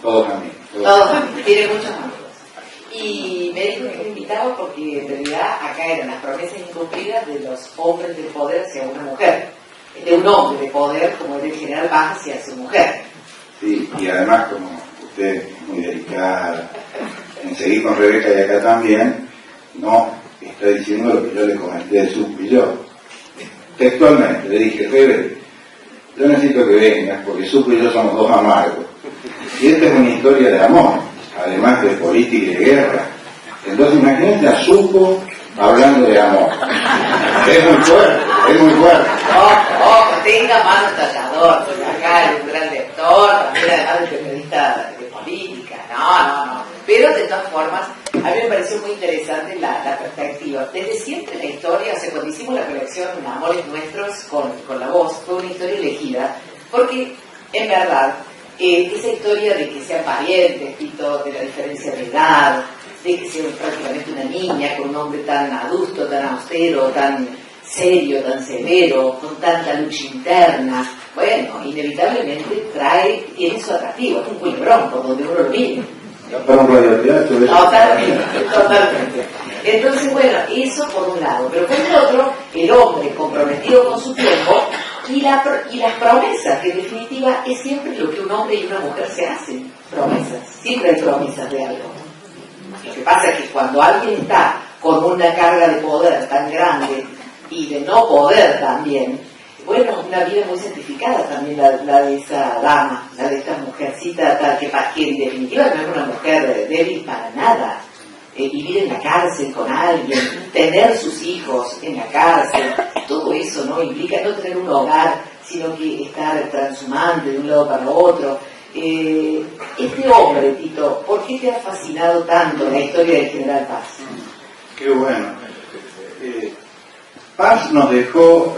todos amigos. Todos amigos, tiene muchos amigos. Y me dijo que me invitaba porque en realidad acá eran las promesas incumplidas de los hombres de poder hacia una mujer, de un hombre de poder como el general Paz hacia su mujer. Sí, y además como usted es muy delicada en seguir con Rebeca y acá también, no está diciendo lo que yo le comenté de Supo y yo. Textualmente le dije, Rebe, yo necesito que vengas porque Supo y yo somos dos amargos. Y esta es una historia de amor, además de política y de guerra. Entonces imagínate a Supo hablando de amor. Es muy fuerte, es muy fuerte. Ojo, tenga mano tallador, porque acá es un gran lector, también además de periodista de política, no. Pero de todas formas, a mí me pareció muy interesante la perspectiva. Desde siempre la historia, o sea, cuando hicimos la colección Amores Nuestros con La Voz, fue una historia elegida, porque en verdad, esa historia de que sean parientes, Tito, de la diferencia de edad, de que sea prácticamente una niña con un hombre tan adusto, tan austero, tan serio, tan severo, con tanta lucha interna, bueno, inevitablemente tiene su atractivo, es un culebrón por donde uno lo mire. Totalmente. Entonces, bueno, eso por un lado, pero por el otro, el hombre comprometido con su tiempo y las promesas, que en definitiva es siempre lo que un hombre y una mujer se hacen, promesas, siempre hay promesas de algo. Lo que pasa es que cuando alguien está con una carga de poder tan grande y de no poder también, bueno, una vida muy sacrificada también la de esa dama, la de esta mujercita tal, que en definitiva no es una mujer débil para nada. Vivir en la cárcel con alguien, tener sus hijos en la cárcel, todo eso no implica no tener un hogar, sino que estar transhumante de un lado para otro. Este hombre, Tito, ¿por qué te ha fascinado tanto la historia del general Paz? Qué bueno. Paz nos dejó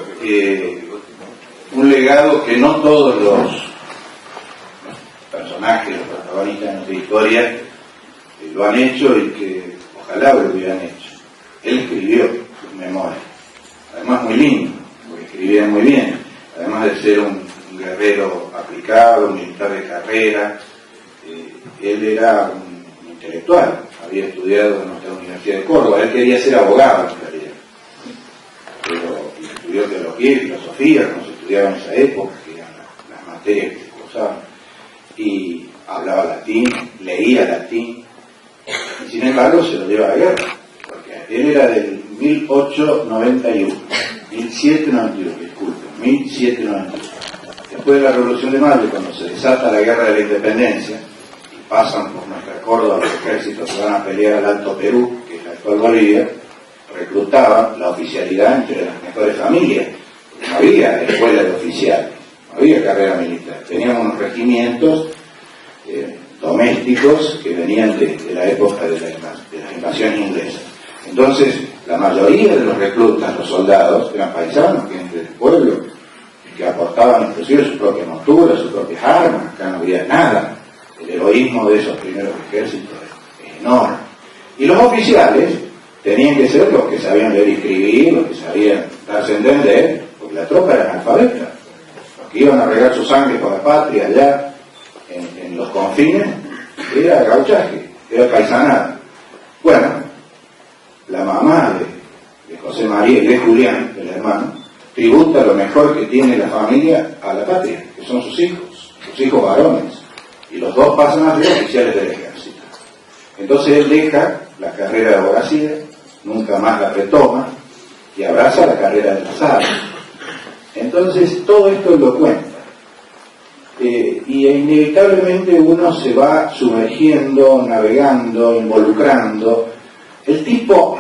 un legado que no todos los personajes, los protagonistas de nuestra historia lo han hecho y que ojalá lo hubieran hecho. Él escribió sus memorias, además muy lindo, porque escribía muy bien, además de ser un guerrero aplicado, un militar de carrera, él era un intelectual, había estudiado en nuestra Universidad de Córdoba, él quería ser abogado en realidad, pero estudió teología y filosofía, como se estudiaba en esa época, que eran las materias que se cursaban, y hablaba latín, leía latín, y sin embargo se lo lleva a la guerra, porque él era del 1791, disculpe, 1791. Después de la Revolución de Mayo, cuando se desata la Guerra de la Independencia, y pasan por nuestra Córdoba los ejércitos que van a pelear al Alto Perú, que es la actual Bolivia, reclutaban la oficialidad entre las mejores familias, porque no había escuela de oficiales, no había carrera militar, teníamos unos regimientos domésticos que venían de la época de las invasiones inglesas. Entonces, la mayoría de los reclutas, los soldados, eran paisanos, gente del pueblo, que aportaban inclusive su propia montura, sus propias armas, acá no había nada. El heroísmo de esos primeros ejércitos es enorme. Y los oficiales tenían que ser los que sabían leer y escribir, los que sabían darse a entender, porque la tropa era analfabeta. Los que iban a regar su sangre por la patria allá, en los confines, era gauchaje, era paisanada. Bueno, la mamá de José María y de Julián, el hermano, tributa lo mejor que tiene la familia a la patria, que son sus hijos varones, y los dos pasan a ser oficiales del ejército. Entonces él deja la carrera de abogacía, nunca más la retoma, y abraza la carrera de las artes. Entonces todo esto lo cuenta. Y inevitablemente uno se va sumergiendo, navegando, involucrando. El tipo,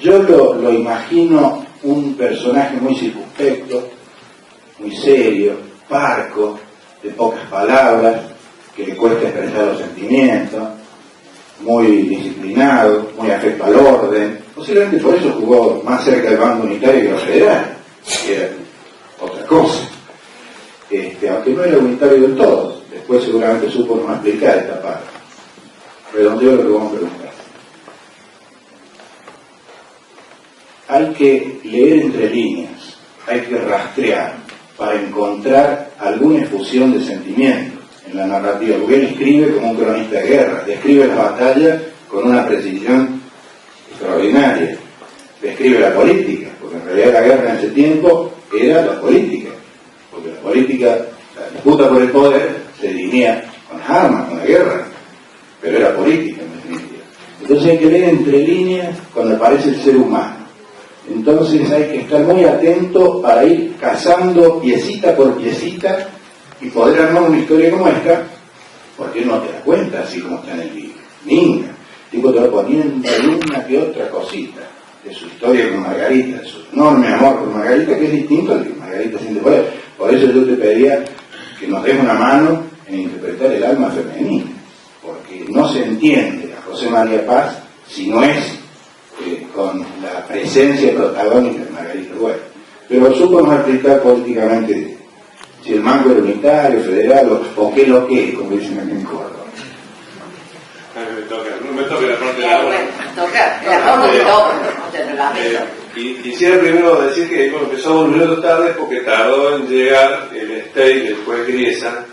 yo lo imagino un personaje muy circunspecto, muy serio, parco, de pocas palabras, que le cuesta expresar los sentimientos, muy disciplinado, muy afecto al orden. Posiblemente por eso jugó más cerca del bando unitario que los federales, que era otra cosa. Aunque no era unitario del todo, después seguramente supo no explicar esta parte. Redondeo lo que vamos a preguntar. Hay que leer entre líneas, hay que rastrear para encontrar alguna efusión de sentimientos en en la narrativa, porque él escribe como un cronista de guerra, describe las batallas con una precisión extraordinaria, describe la política, porque en realidad la guerra en ese tiempo era la política, porque la política, la disputa por el poder se dirimía con las armas, con la guerra, pero era política en definitiva. Entonces hay que leer entre líneas cuando aparece el ser humano. Entonces hay que estar muy atento para ir cazando piecita por piecita y poder armar una historia como esta, porque no te das cuenta así como está en el libro. Ninga. El tipo te va poniendo una que otra cosita de su historia con Margarita, de su enorme amor por Margarita, que es distinto al que Margarita siente por él. Por eso yo te pedía que nos des una mano en interpretar el alma femenina, porque no se entiende a José María Paz si no es con la presencia protagónica de Margarita Güell. Pero supo no explicar políticamente si el mango era unitario, federal o qué lo que, como dicen aquí en Córdoba. No me toque la parte de la hora. Quisiera primero decir que empezamos un minuto tarde porque tardó en llegar el stay del juez Griesa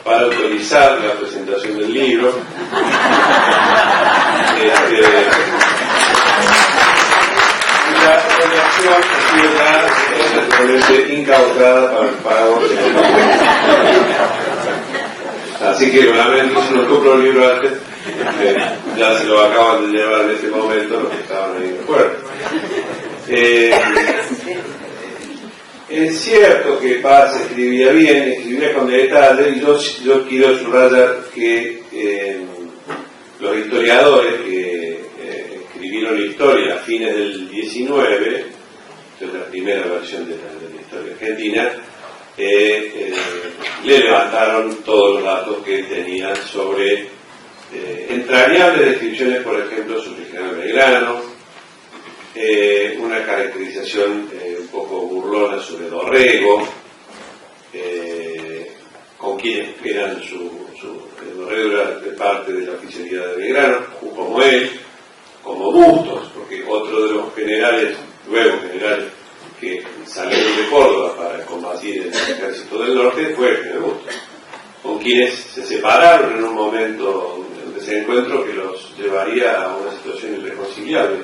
para autorizar la presentación del libro. La relación ha sido ya totalmente incautada para el pago. Así que lamento si no compro el libro antes, ya se lo acaban de llevar en este momento los que estaban ahí de acuerdo. Es cierto que Paz escribía bien, escribía con detalle, y yo quiero subrayar que los historiadores que escribieron la historia a fines del 19, que es la primera versión de la historia argentina, le levantaron todos los datos que tenían sobre entrañables descripciones, por ejemplo, sobre el general Belgrano, una caracterización un poco burlona sobre Dorrego, con quienes eran Dorrego era de parte de la oficialidad de Belgrano, como él, como Bustos, porque otro de los generales, luego generales, que salieron de Córdoba para combatir el ejército del norte fue el general Bustos, con quienes se separaron en un momento de desencuentro que los llevaría a una situación irreconciliable.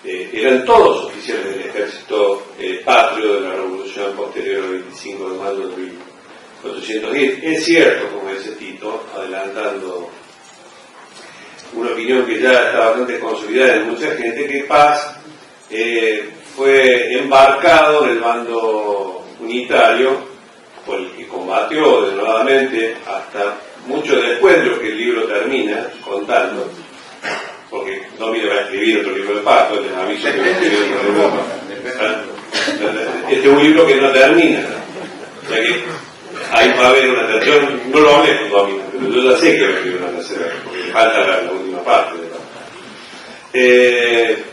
Eran todos oficiales del ejército patrio de la revolución posterior al 25 de mayo de 1810. Es cierto, como dice Tito, adelantando una opinión que ya está bastante consolidada en mucha gente, que Paz fue embarcado en el bando unitario, por el que combatió denodadamente hasta mucho después de lo que el libro termina contando, porque no me va a escribir otro libro de Paz, les aviso que va a escribir otro libro de Paz. Este es un libro que no termina, o sea que ahí va a haber una tercera, no lo hablé con Domino, pero yo ya sé que va a escribir una tercera, porque falta la última parte de la...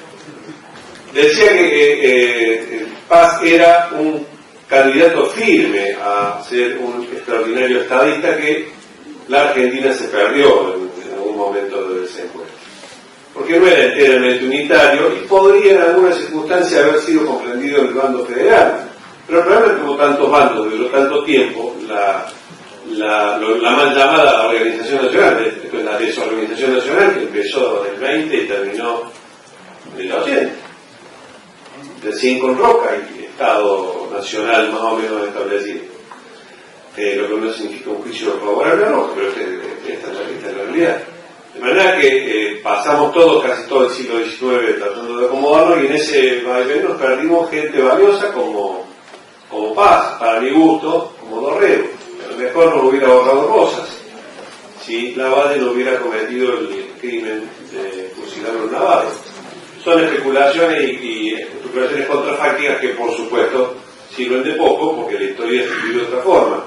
Decía que Paz era un candidato firme a ser un extraordinario estadista, que la Argentina se perdió en algún momento del desencuentro, porque no era enteramente unitario y podría en alguna circunstancia haber sido comprendido en el bando federal, pero realmente hubo tantos bandos, duró tanto tiempo la mal llamada Organización Nacional, la desorganización nacional, que empezó en el 20 y terminó en el 80. Recién con Roca y Estado Nacional más o menos establecido, lo que no significa un juicio favorable a Roca, pero esta es la realidad. De manera que pasamos casi todo el siglo XIX tratando de acomodarnos, y en ese vaivén nos perdimos gente valiosa como Paz, para mi gusto, como Dorrego. A lo mejor no lo hubiera borrado Rosas si Lavalle no hubiera cometido el crimen de fusilar a un lavado. Son especulaciones y especulaciones contrafácticas que, por supuesto, sirven de poco, porque la historia se escribe de otra forma.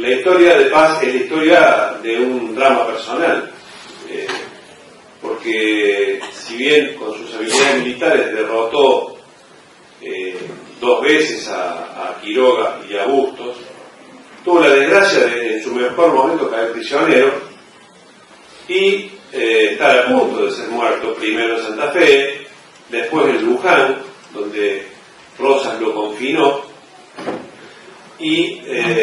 La historia de Paz es la historia de un drama personal, porque si bien con sus habilidades militares derrotó 2 veces a Quiroga y a Bustos, tuvo la desgracia de en su mejor momento caer prisionero y estar a punto de ser muerto, primero en Santa Fe, después en Luján, donde Rosas lo confinó, y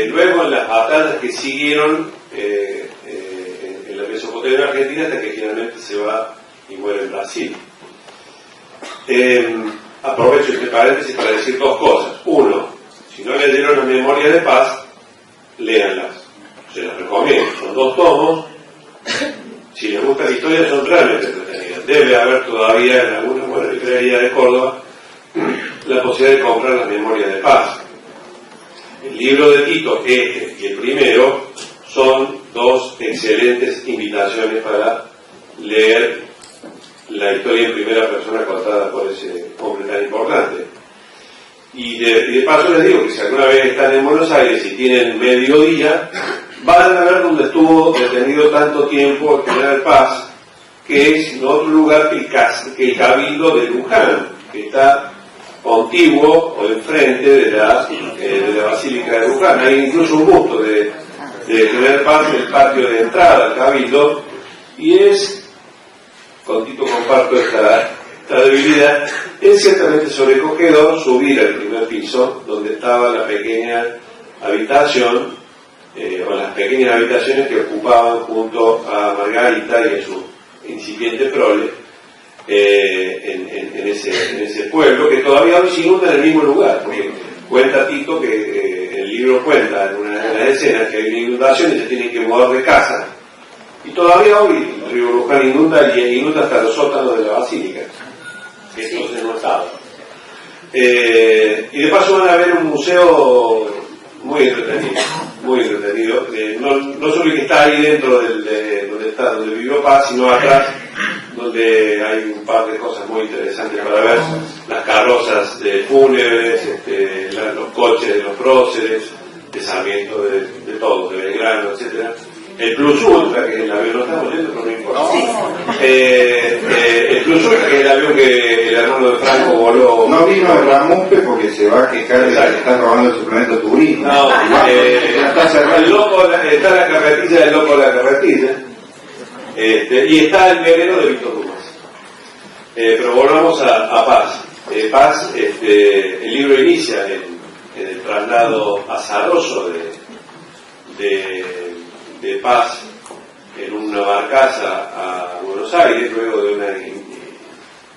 luego en las batallas que siguieron en la Mesopotamia argentina, hasta que finalmente se va y muere en Brasil. Aprovecho este paréntesis para decir dos cosas. Uno, si no leyeron las Memorias de Paz, léanlas, se las recomiendo, son 2 tomos. Si les gusta la historia, son realmente entretenidas. Debe haber todavía en alguna buena librería de Córdoba la posibilidad de comprar las Memorias de Paz. El libro de Tito, este y el primero, son 2 excelentes invitaciones para leer la historia en primera persona contada por ese hombre tan importante. Y de paso les digo que si alguna vez están en Buenos Aires y tienen mediodía, van a ver donde estuvo detenido tanto tiempo el general Paz, que es en otro lugar que el Cabildo de Luján, que está contiguo o enfrente de la Basílica de Luján. Hay incluso un busto de general Paz en el patio de entrada al Cabildo, y es, con Tito comparto esta debilidad, es ciertamente sobrecogedor subir al primer piso, donde estaba la pequeña habitación, o las pequeñas habitaciones que ocupaban junto a Margarita y en su incipiente prole, en ese pueblo, que todavía hoy se inunda en el mismo lugar, porque cuenta Tito que el libro cuenta en una de las escenas que hay una inundación y se tienen que mudar de casa. Y todavía hoy el río Luján inunda hasta los sótanos de la basílica, que entonces no estaba. Y de paso van a ver un museo muy entretenido, no solo el que está ahí dentro donde vivió Paz, sino atrás, donde hay un par de cosas muy interesantes para ver: las carrozas de fúnebres, los coches de los próceres, de Sarmiento, de todos, de Belgrano, etcétera. El Plus Ultra, que es el avión, no estamos leyendo, pero no importa. El Plus Ultra, que es el avión que el hermano de Franco voló. No vino el Ramupe porque se va a quejar de que están robando el suplemento turismo. No, el loco, está la carretilla del loco de la carretilla, y está el velero de Víctor Dumas. Pero volvamos a Paz. Paz, el libro inicia en el traslado azaroso de Paz en una barcaza a Buenos Aires, luego de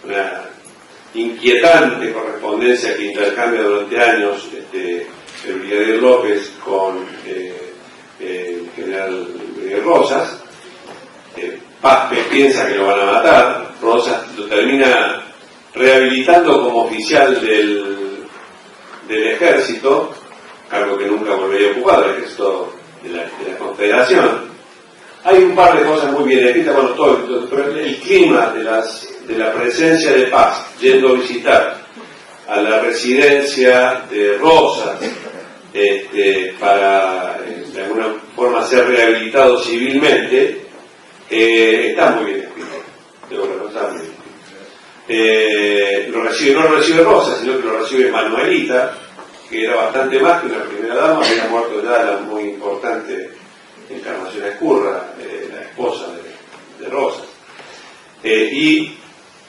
una inquietante correspondencia que intercambia durante años el brigadier López con el general Rosas. Paz piensa que lo van a matar. Rosas lo termina rehabilitando como oficial del ejército, cargo que nunca volvería a ocupar, el ejército de la Confederación. Hay un par de cosas muy bien escritas, pero el clima de la presencia de Paz yendo a visitar a la residencia de Rosas para de alguna forma ser rehabilitado civilmente, está muy bien escrito. No lo recibe Rosas, sino que lo recibe Manuelita, que era bastante más que una primera dama. Había muerto ya la muy importante Encarnación Escurra, la esposa de Rosas. Y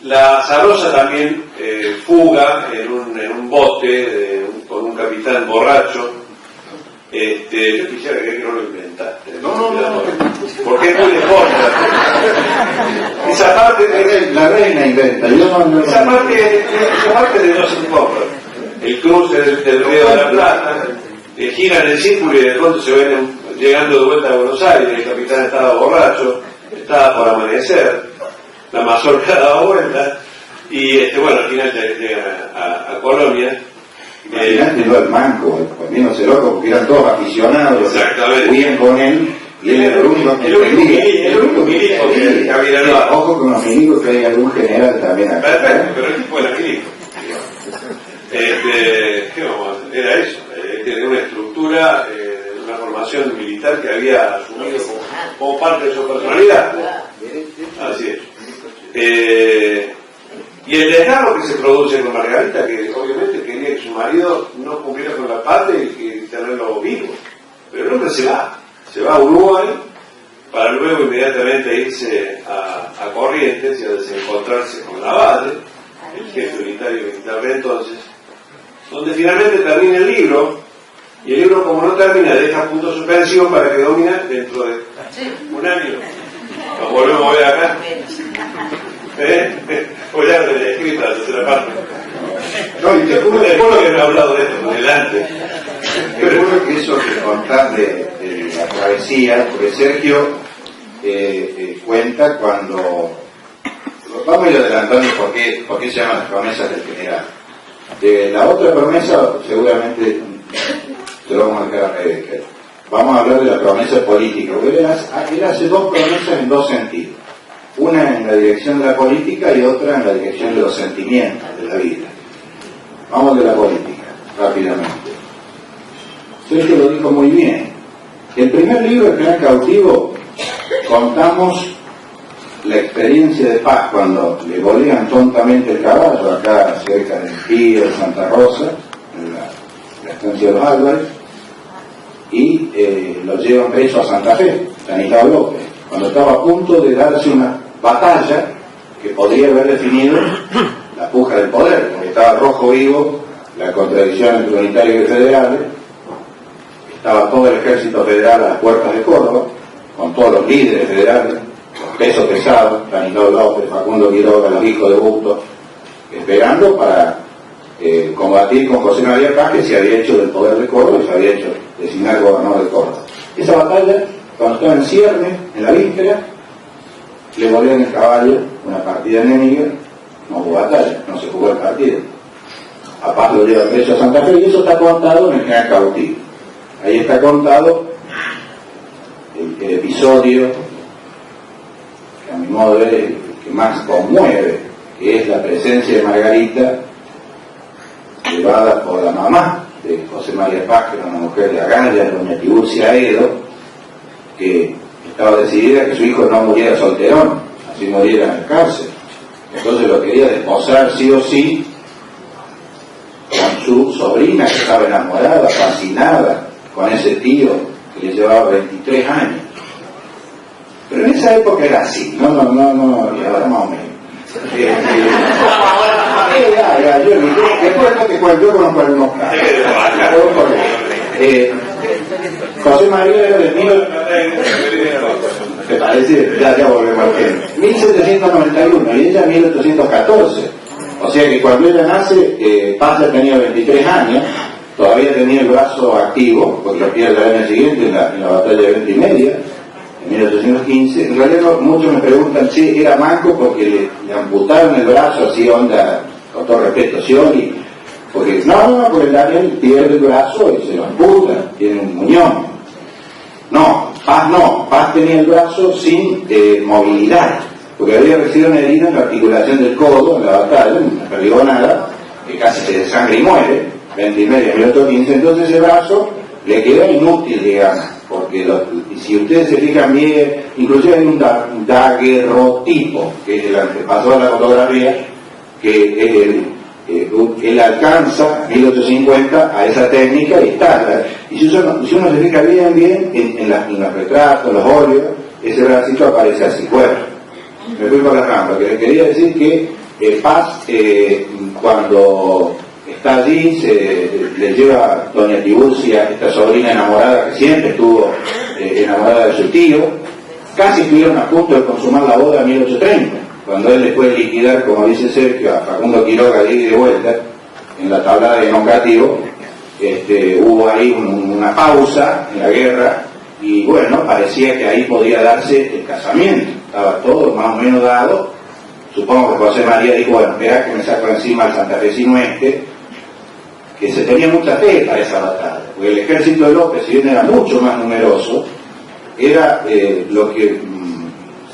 la Zarosa también fuga en un bote con un capitán borracho. Yo quisiera que no lo inventaste. No. Porque es muy de contra. Esa parte la reina inventa. Esa parte de los incompras. El cruce del Río de la Plata, giran en círculo y de pronto se ven llegando de vuelta a Buenos Aires. El capitán estaba borracho, estaba por amanecer, la mazorca daba vuelta, y al final llegan a Colonia. Imagínate el manco, poniéndose loco, porque eran todos aficionados, huían con él, y él era el único milico que había dado. Ojo con los milicos, que hay algún general también acá. Perfecto, pero el tipo era milico. ¿Qué vamos a hacer? Era eso, tenía una estructura, una formación militar que había asumido como parte de su personalidad. Así es. Y el desgarro que se produce con Margarita, que obviamente quería que su marido no cumpliera con la patria y que tenerlo vivo. Pero el hombre se va a Uruguay para luego inmediatamente irse a Corrientes y a desencontrarse con Lavalle, el jefe unitario militar de entonces, donde finalmente termina el libro Y el libro, como no termina, deja punto de suspensión para que domina dentro de un año. Nos volvemos a ver acá. Pues ya lo tenía escrito la tercera parte. No, y te juro que me he hablado de esto delante. que eso que contás de la travesía, porque Sergio cuenta cuando... Vamos a ir adelantando por qué se llaman las promesas del general. La otra promesa, seguramente, se lo vamos a dejar a Rebeca. Vamos a hablar de la promesa política, porque él hace dos promesas en dos sentidos. Una en la dirección de la política y otra en la dirección de los sentimientos de la vida. Vamos de la política, rápidamente. Sergio lo dijo muy bien. El primer libro, El General Cautivo, contamos la experiencia de Paz cuando le volvían tontamente el caballo acá cerca del Pío de Santa Rosa, en la estancia de los Álvarez, y lo llevan preso a Santa Fe, Stanislao López, cuando estaba a punto de darse una batalla que podría haber definido la puja del poder, porque estaba Rojo vivo, la contradicción entre unitarios y federales, estaba todo el ejército federal a las puertas de Córdoba, con todos los líderes federales, los pesos pesados, Stanislao López, Facundo Quiroga, los hijos de Busto, esperando para combatir con José María Paz, que se había hecho del poder de Córdoba y se había hecho designar gobernador de Córdoba. Esa batalla, cuando estaba en ciernes, en la víspera, le volvían el caballo, una partida enemiga, no hubo batalla, no se jugó el partido. A Paz lo lleva preso a Santa Fe, y eso está contado en El General Cautivo. Ahí está contado el episodio que a mi modo de ver es el que más conmueve, que es la presencia de Margarita llevada por la mamá de José María Paz, que era una mujer de Agalla, doña Tiburcia Edo, que estaba decidida que su hijo no muriera solterón, así muriera en la cárcel. Entonces lo quería desposar sí o sí con su sobrina, que estaba enamorada, fascinada con ese tío que le llevaba 23 años. Pero en esa época era así, no, y ahora más o menos. Después no te cuento, yo conozco algunos casos. José María era de ¿te parece? Ya volvemos al tema. 1791 y ella 1814. O sea que cuando ella nace, Paz ya tenía 23 años, todavía tenía el brazo activo, porque lo pierde el año siguiente en la batalla de Venta y Media, en 1815. En realidad muchos me preguntan si era manco porque le amputaron el brazo, así onda, con todo respeto, ¿sí? Porque porque el Daniel pierde el brazo y se lo amputa, tiene un muñón. No, Paz tenía el brazo sin movilidad, porque había recibido una herida en la articulación del codo en la batalla, una perdigonada, que casi se desangra y muere, 20 y media, 1815, entonces ese brazo le queda inútil, digamos, porque si ustedes se fijan bien, inclusive hay un daguerrotipo, que es el antepasado de la fotografía, que es él alcanza 1850 a esa técnica y está. Y si uno se fija bien en los retratos, los óleos, ese bracito aparece así. Bueno, me fui por la rampa, que le quería decir que Paz, cuando está allí, le lleva doña Tiburcia, esta sobrina enamorada que siempre estuvo enamorada de su tío, casi estuvieron a punto de consumar la boda en 1830. Cuando él después de liquidar, como dice Sergio, a Facundo Quiroga de ida y de vuelta, en la tablada de Noncativo, hubo ahí una pausa en la guerra, y bueno, parecía que ahí podía darse el casamiento, estaba todo más o menos dado. Supongo que José María dijo, bueno, espera que me saco encima el santafesino que se tenía mucha fe para esa batalla, porque el ejército de López, si bien era mucho más numeroso, era lo que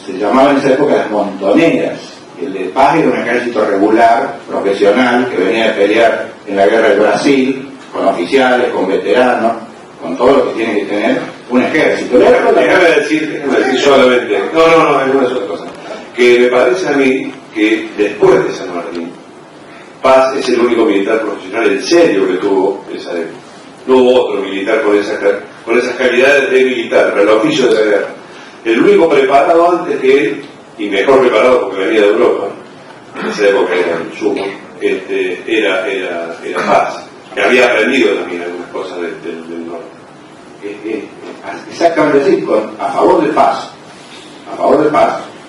se llamaba en esa época las montoneras. El de Paz era un ejército regular, profesional, que venía a pelear en la guerra del Brasil, con oficiales, con veteranos, con todo lo que tiene que tener un ejército. Déjame decir solamente, no, es una sola cosa, que me parece a mí que después de San Martín, Paz es el único militar profesional en serio que tuvo esa época. No hubo otro militar con esas calidades de militar, para el oficio de la guerra. El único preparado antes que él, y mejor preparado porque venía de Europa, en esa época era el sumo, era Paz. que había aprendido también algunas cosas del norte. Exactamente así, a favor de Paz,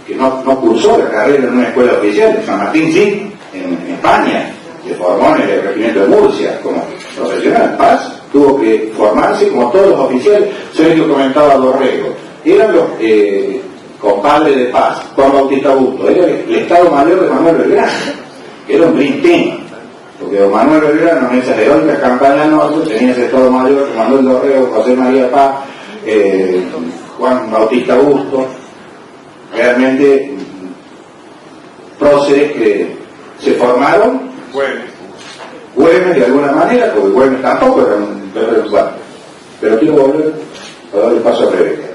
que no cursó la carrera en una escuela oficial, San Martín sí, en España, se formó en el regimiento de Murcia como profesional. Paz tuvo que formarse como todos los oficiales. Sergio comentaba a Dorrego, eran los compadres de Paz, Juan Bautista Busto, era el Estado Mayor de Manuel Belgrano, que era un brintino, porque don Manuel Belgrano en esas heroicas campañas norte tenía ese Estado Mayor con Manuel Dorrego, José María Paz, Juan Bautista Busto, realmente próceres que se formaron. Güemes de alguna manera, porque Güemes tampoco era un bueno. Pero quiero volver a darle paso a Rebeca.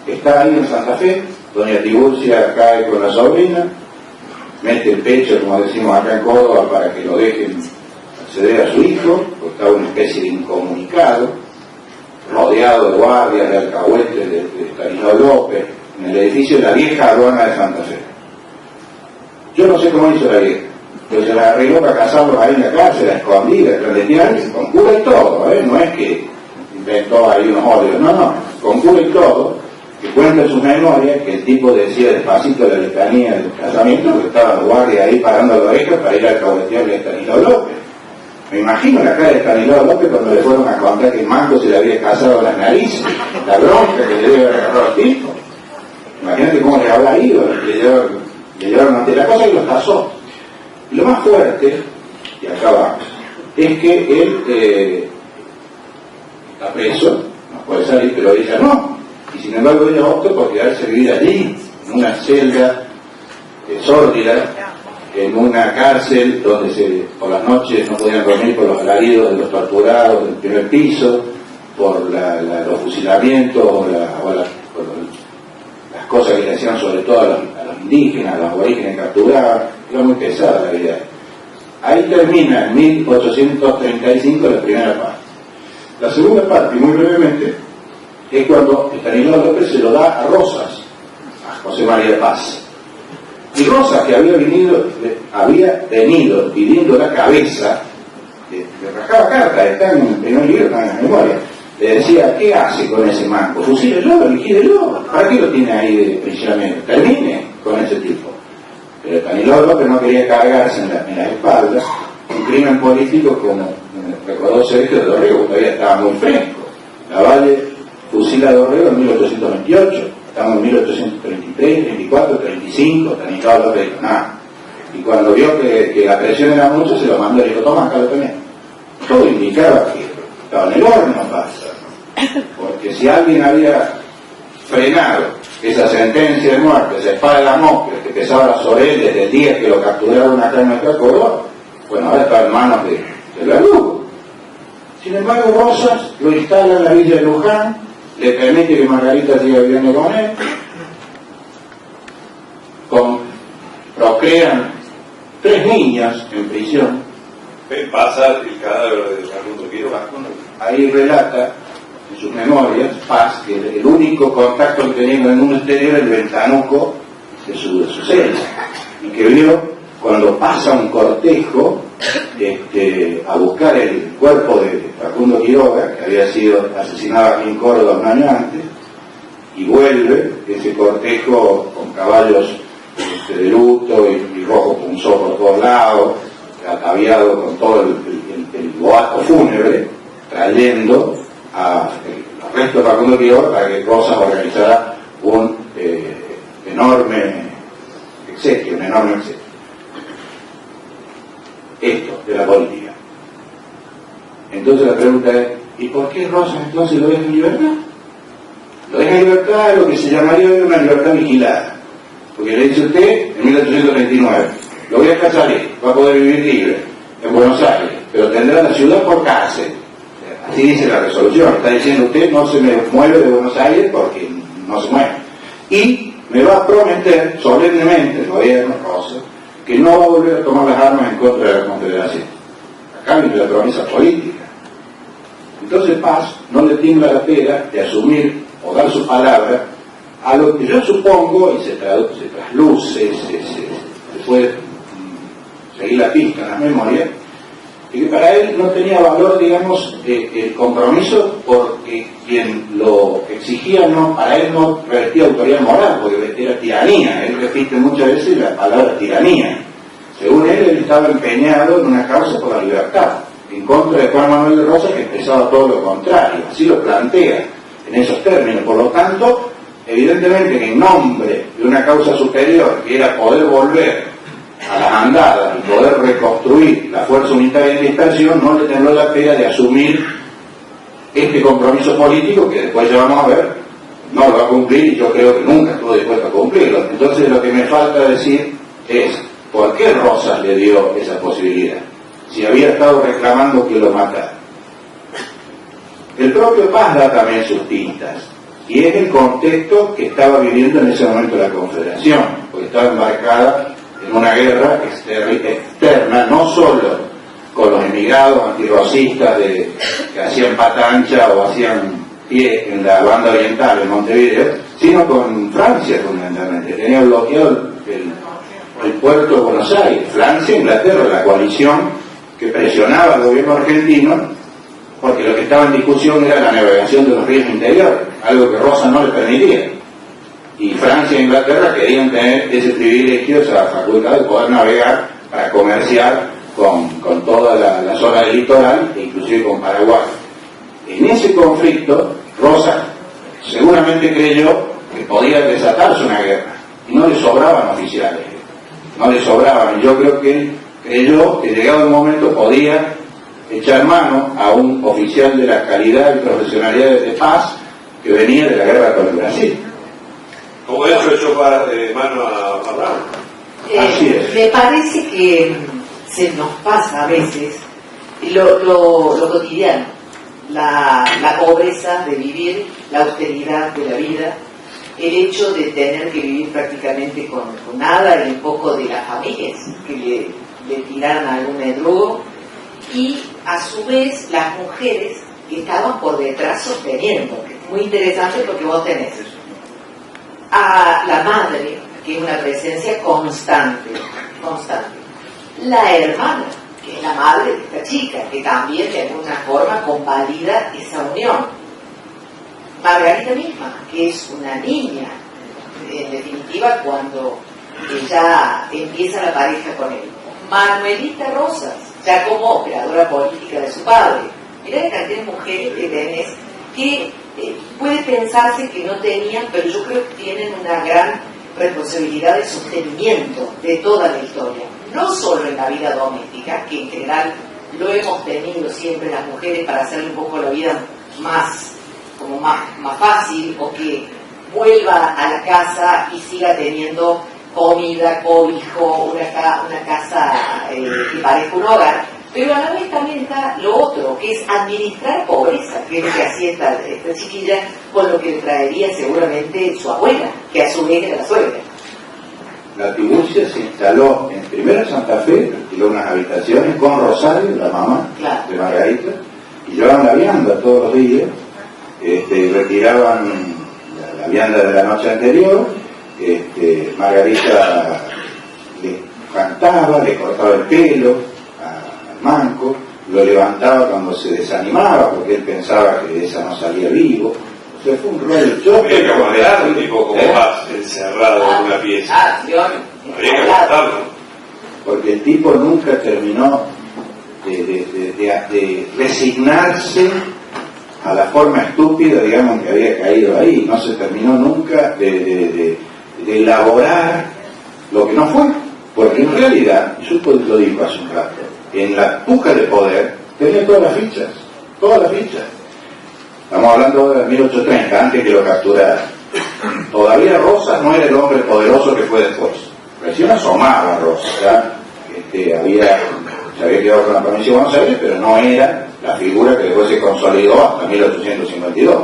Está ahí en Santa Fe, doña Tiburcia cae con la sobrina, mete el pecho, como decimos acá en Córdoba, para que lo dejen acceder a su hijo, porque está una especie de incomunicado, rodeado de guardias, de alcahuetes, de Estanislao López, en el edificio de la vieja aduana de Santa Fe. Yo no sé cómo hizo la vieja, pero se la arregló para casarlos ahí en la cárcel, a escondida, clandestinamente, con cura y todo, no es que inventó ahí unos óleos, no, con cura y todo, que cuenta en sus memorias que el tipo decía despacito la letanía del casamiento, porque estaban los guardias ahí parando la oreja para ir a alcahuetearle a Estanislao López. Me imagino la cara de Estanislao López cuando le fueron a contar que el manco se le había casado las narices, la bronca que le debe haber agarrado al tipo. Imagínate cómo le habrá ido, le llevaron ante la cosa y los casó. Y lo más fuerte, y acá va, es que él está preso, no puede salir, pero ella no. Y sin embargo ella optó por quedarse a vivir allí, en una celda sórdida, en una cárcel donde por las noches no podían dormir por los alaridos de los torturados del primer piso, por los fusilamientos o las cosas que le hacían sobre todo a los indígenas, a los aborígenes capturados. Era muy pesada la vida. Ahí termina en 1835 la primera parte. La segunda parte, muy brevemente, es cuando Estanislao López se lo da a Rosas, a José María Paz. Y Rosas, que había venido pidiendo la cabeza, le rascaba cartas, está en el primer libro, está en la memoria, le decía, ¿qué hace con ese manco? Fusílelo, liquídelo, ¿para qué lo tiene ahí de prisionero? Termine con ese tipo. Pero Estanislao López no quería cargarse en la espalda un crimen político como recordó Sergio de Dorrego, que todavía estaba muy fresco. Lavalle fusila a Dorrego en 1828, estamos en 1833, 34, 35, Estanislao López dijo nada. Y cuando vio que la presión era mucho, se lo mandó y le dijo, toma, acá lo tenés. Todo indicaba que estaba en el horno, pasa. Porque si alguien había frenado esa sentencia de muerte, esa espada de Damocles que pesaba sobre él desde el día que lo capturaron acá en nuestra Córdoba, bueno, ahora está en manos de Verdugo. Sin embargo, Rosas lo instala en la villa de Luján, le permite que Margarita siga viviendo con él, procrean 3 niñas en prisión. Pasa el cadáver de Facundo Quiroga. Ahí relata en sus memorias Paz que el único contacto que tenía con el mundo exterior era el ventanuco de su celda, y que vio cuando pasa un cortejo a buscar el cuerpo de Facundo Quiroga, que había sido asesinado aquí en Córdoba un año antes, y vuelve ese cortejo con caballos de luto y rojo punzó por todos lados, ataviado con todo el boato fúnebre, trayendo los restos de Facundo Quiroga para que Rosas organizara un enorme exequio. Esto de la política. Entonces la pregunta es, ¿y por qué Rosas entonces lo deja en libertad? Lo deja en libertad es lo que se llamaría una libertad vigilada, porque le dice usted en 1839, lo voy a dejar salir, va a poder vivir libre en Buenos Aires, pero tendrá la ciudad por cárcel. Así dice la resolución, está diciendo usted no se me mueve de Buenos Aires porque no se mueve, y me va a prometer solemnemente el gobierno Rosas que no va a volver a tomar las armas en contra de la Confederación, a cambio de la promesa política. Entonces Paz no le tiembla la pera de asumir o dar su palabra a lo que yo supongo, y se trasluce, se puede seguir la pista en la memoria, y que para él no tenía valor, digamos, el compromiso, porque quien lo exigía para él no revestía autoridad moral, porque era tiranía. Él repite muchas veces la palabra tiranía. Según él estaba empeñado en una causa por la libertad, en contra de Juan Manuel de Rosas, que expresaba todo lo contrario. Así lo plantea en esos términos. Por lo tanto, evidentemente que en nombre de una causa superior, que era poder volver a las andadas y poder reconstruir la fuerza unitaria en dispersión, no le tembló la pena de asumir este compromiso político, que después ya vamos a ver, no lo va a cumplir, y yo creo que nunca estuvo dispuesto a cumplirlo. Entonces lo que me falta decir es, ¿por qué Rosas le dio esa posibilidad? Si había estado reclamando que lo matara. El propio Paz da también sus pistas, y es el contexto que estaba viviendo en ese momento la Confederación, porque estaba embarcada en una guerra externa, no solo con los emigrados antirrocistas que hacían pata ancha o hacían pie en la banda oriental, en Montevideo, sino con Francia fundamentalmente. Tenía bloqueado el puerto de Buenos Aires, Francia, Inglaterra, la coalición que presionaba al gobierno argentino, porque lo que estaba en discusión era la navegación de los ríos interiores, algo que Rosas no le permitía. Y Francia e Inglaterra querían tener ese privilegio, esa facultad de poder navegar para comerciar con toda la zona del litoral, e inclusive con Paraguay. En ese conflicto, Rosas seguramente creyó que podía desatarse una guerra, y no le sobraban oficiales, no le sobraban. Yo creo que él creyó que llegado el momento podía echar mano a un oficial de la calidad y profesionalidad de Paz que venía de la guerra con el Brasil. Como de hecho echó mano a Brown. Así es. Me parece que se nos pasa a veces lo cotidiano, la pobreza de vivir, la austeridad de la vida, el hecho de tener que vivir prácticamente con nada y un poco de las familias que le tiraran algún medrugo, y a su vez las mujeres que estaban por detrás sosteniendo. Muy interesante porque vos tenés a la madre, que es una presencia constante, la hermana, que es la madre de esta chica, que también de alguna forma convalida esa unión, Margarita misma, que es una niña, en definitiva, cuando ya empieza la pareja con él, Manuelita Rosas, ya como operadora política de su padre. Mirá la cantidad de mujeres que tenés que puede pensarse que no tenían, pero yo creo que tienen una gran responsabilidad de sostenimiento de toda la historia, no solo en la vida doméstica, que en general lo hemos tenido siempre las mujeres para hacerle un poco la vida más fácil, o que vuelva a la casa y siga teniendo comida, cobijo, una casa que parezca un hogar. Pero a la vez también está lo otro, que es administrar pobreza, que es lo que hacía esta chiquilla, con lo que le traería seguramente su abuela, que a su vez era la suegra. La Tiburcia se instaló primero en Santa Fe, alquiló unas habitaciones con Rosario, la mamá de Margarita, y llevaban la vianda todos los días, retiraban la vianda de la noche anterior. Margarita le cantaba, le cortaba el pelo al manco, lo levantaba cuando se desanimaba porque él pensaba que de esa no salía vivo. O sea, fue un rol. Yo había que aguantar un tipo como Paz encerrado en una pieza. Habría que aguantarlo. Porque el tipo nunca terminó de resignarse a la forma estúpida, digamos, que había caído ahí. No se terminó nunca de elaborar lo que no fue, porque en realidad, yo lo digo hace un rato, en la puja de poder tenía todas las fichas. Estamos hablando de 1830, antes que lo capturaran. Todavía Rosas no era el hombre poderoso que fue después. Recién asomaba Rosas, ¿ya? Se había quedado con la provincia de Buenos Aires, pero no era la figura que después se consolidó hasta 1852.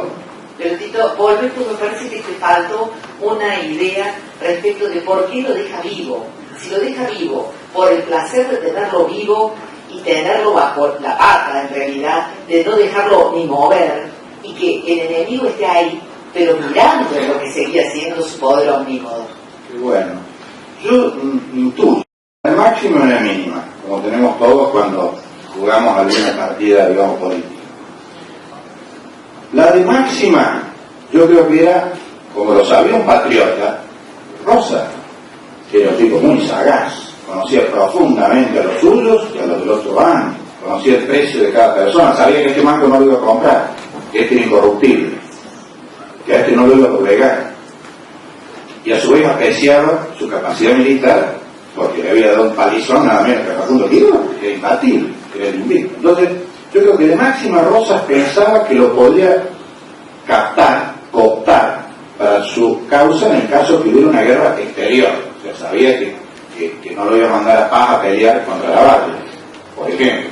Pero Tito, volver, porque me parece que te faltó una idea respecto de por qué lo deja vivo. Si lo deja vivo por el placer de tenerlo vivo y tenerlo bajo la pata, en realidad, de no dejarlo ni mover, y que el enemigo esté ahí, pero mirando lo que seguía siendo su poder omnímodo. Bueno, yo intuyo, el máximo y la mínima, como tenemos todos cuando jugamos alguna partida, digamos, política. La de Máxima, yo creo que era, como lo sabía un patriota, Rosa, que era un tipo muy sagaz, conocía profundamente a los suyos y a los del otro bando, conocía el precio de cada persona, sabía que este mango no lo iba a comprar, que este era incorruptible, que a este no lo iba a doblegar, y a su vez apreciaba su capacidad militar, porque le había dado un palizón nada menos que a Facundo Quiroga, que era imbatible, que era el invicto. Entonces, yo creo que de Máxima Rosas pensaba que lo podía captar, cooptar para su causa en el caso que hubiera una guerra exterior. O sea, sabía que no lo iba a mandar a Paz a pelear contra la Valle, por ejemplo.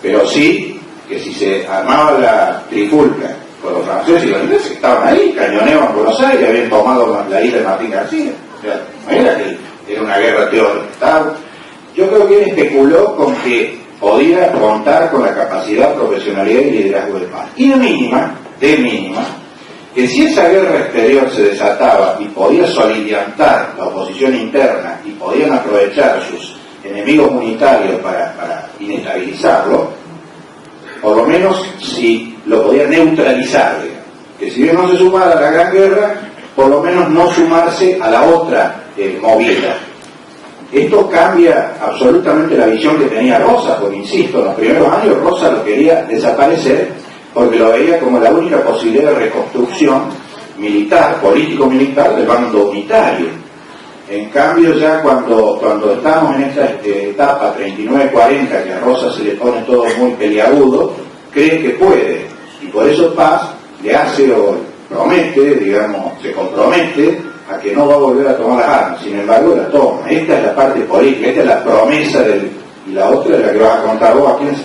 Pero sí que si se armaba la trifulca con los franceses y los ingleses que estaban ahí, cañoneaban Buenos Aires, habían tomado la isla de Martín García. O sea, no era que era una guerra teórica. Yo creo que él especuló con que podía contar con la capacidad, profesionalidad y liderazgo de Paz. Y de mínima, que si esa guerra exterior se desataba y podía soliviantar la oposición interna y podían aprovechar sus enemigos unitarios para inestabilizarlo, por lo menos si lo podía neutralizar, digamos. Que si bien no se sumara a la gran guerra, por lo menos no sumarse a la otra movida. Esto cambia absolutamente la visión que tenía Rosa, porque insisto, en los primeros años Rosa lo quería desaparecer porque lo veía como la única posibilidad de reconstrucción militar, político-militar del bando unitario. En cambio, ya cuando estamos en esta etapa 39-40, que a Rosa se le pone todo muy peliagudo, cree que puede, y por eso Paz le hace o promete, digamos, se compromete a que no va a volver a tomar las armas. Sin embargo, la toma. Esta es la parte política, esta es la promesa y la otra es la que vas a contar vos. ¿A quién es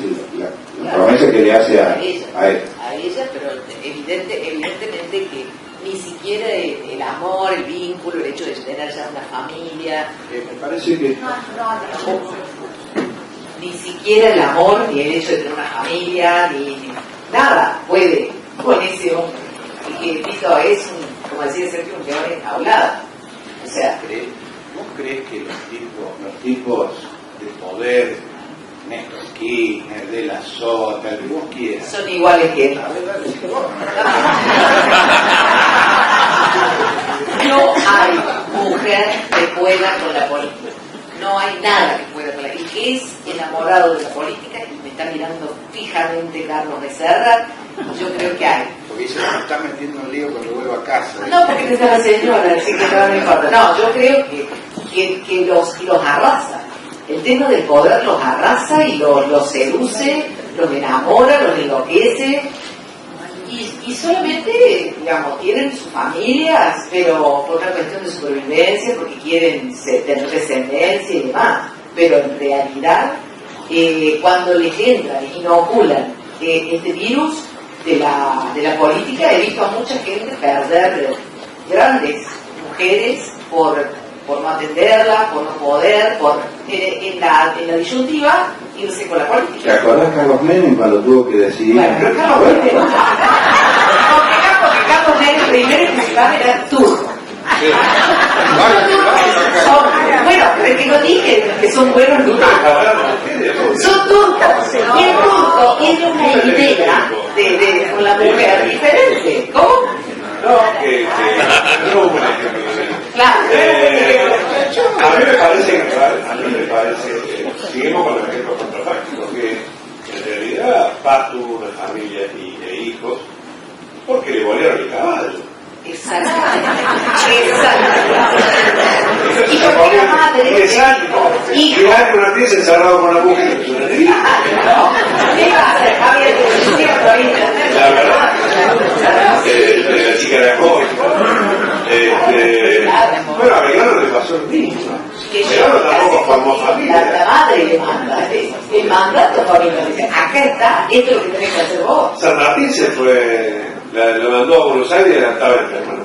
la promesa que le hace a él? A ella, pero evidentemente que ni siquiera el amor, el vínculo, el hecho de tener ya una familia. Me parece que ni siquiera el amor, ni el hecho de tener una familia, ni nada puede con ese hombre. Y que Tito es como decía Sergio, un peor enjaulado. O sea, ¿vos crees que los tipos de poder, Néstor Kirchner, de la Sota, el que vos quieras, son iguales que él? No hay mujer que pueda con la política. No hay nada que pueda con la política. Y que es enamorado de la política, y me está mirando fijamente Carlos Becerra, yo creo que hay. Porque dice, me está metiendo en lío cuando vuelvo a casa. No, porque te está la señora, así que no me importa. No, yo creo que los arrasa. El tema del poder los arrasa y los seduce, los enamora, los enloquece. Y solamente, digamos, tienen sus familias, pero por una cuestión de supervivencia, porque quieren tener descendencia y demás. Pero en realidad, cuando les entran y inoculan este virus de la política, he visto a mucha gente perder grandes mujeres por no atenderla, por no poder, en la disyuntiva, irse con la política. ¿Te acordás Carlos Menem cuando tuvo que decidir? Bueno, Carlos Menem. Porque Carlos Menem primero y principal era turco. Bueno, pero que no dije que son buenos turcos. Son turcos. Y el turco tiene una idea de con la mujer diferente. ¿Cómo? No, no, claro. A mí me parece, seguimos con los ejemplos contrafácticos, que en realidad Paz tuvo una familia e hijos porque le volvieron el caballo. Exactamente. Y porque la madre. Exacto. Y una pieza encerrado con la mujer. ¿Qué pasa? Había que la verdad. La chica era joven. Bueno, a Belgrano le pasó el mismo. Belgrano tampoco formó familia. La madre le manda el mandato familiar. Dice, acá está, esto es lo que tenés que hacer vos. San Martín se fue, la mandó a Buenos Aires y estaba enferma, ¿no?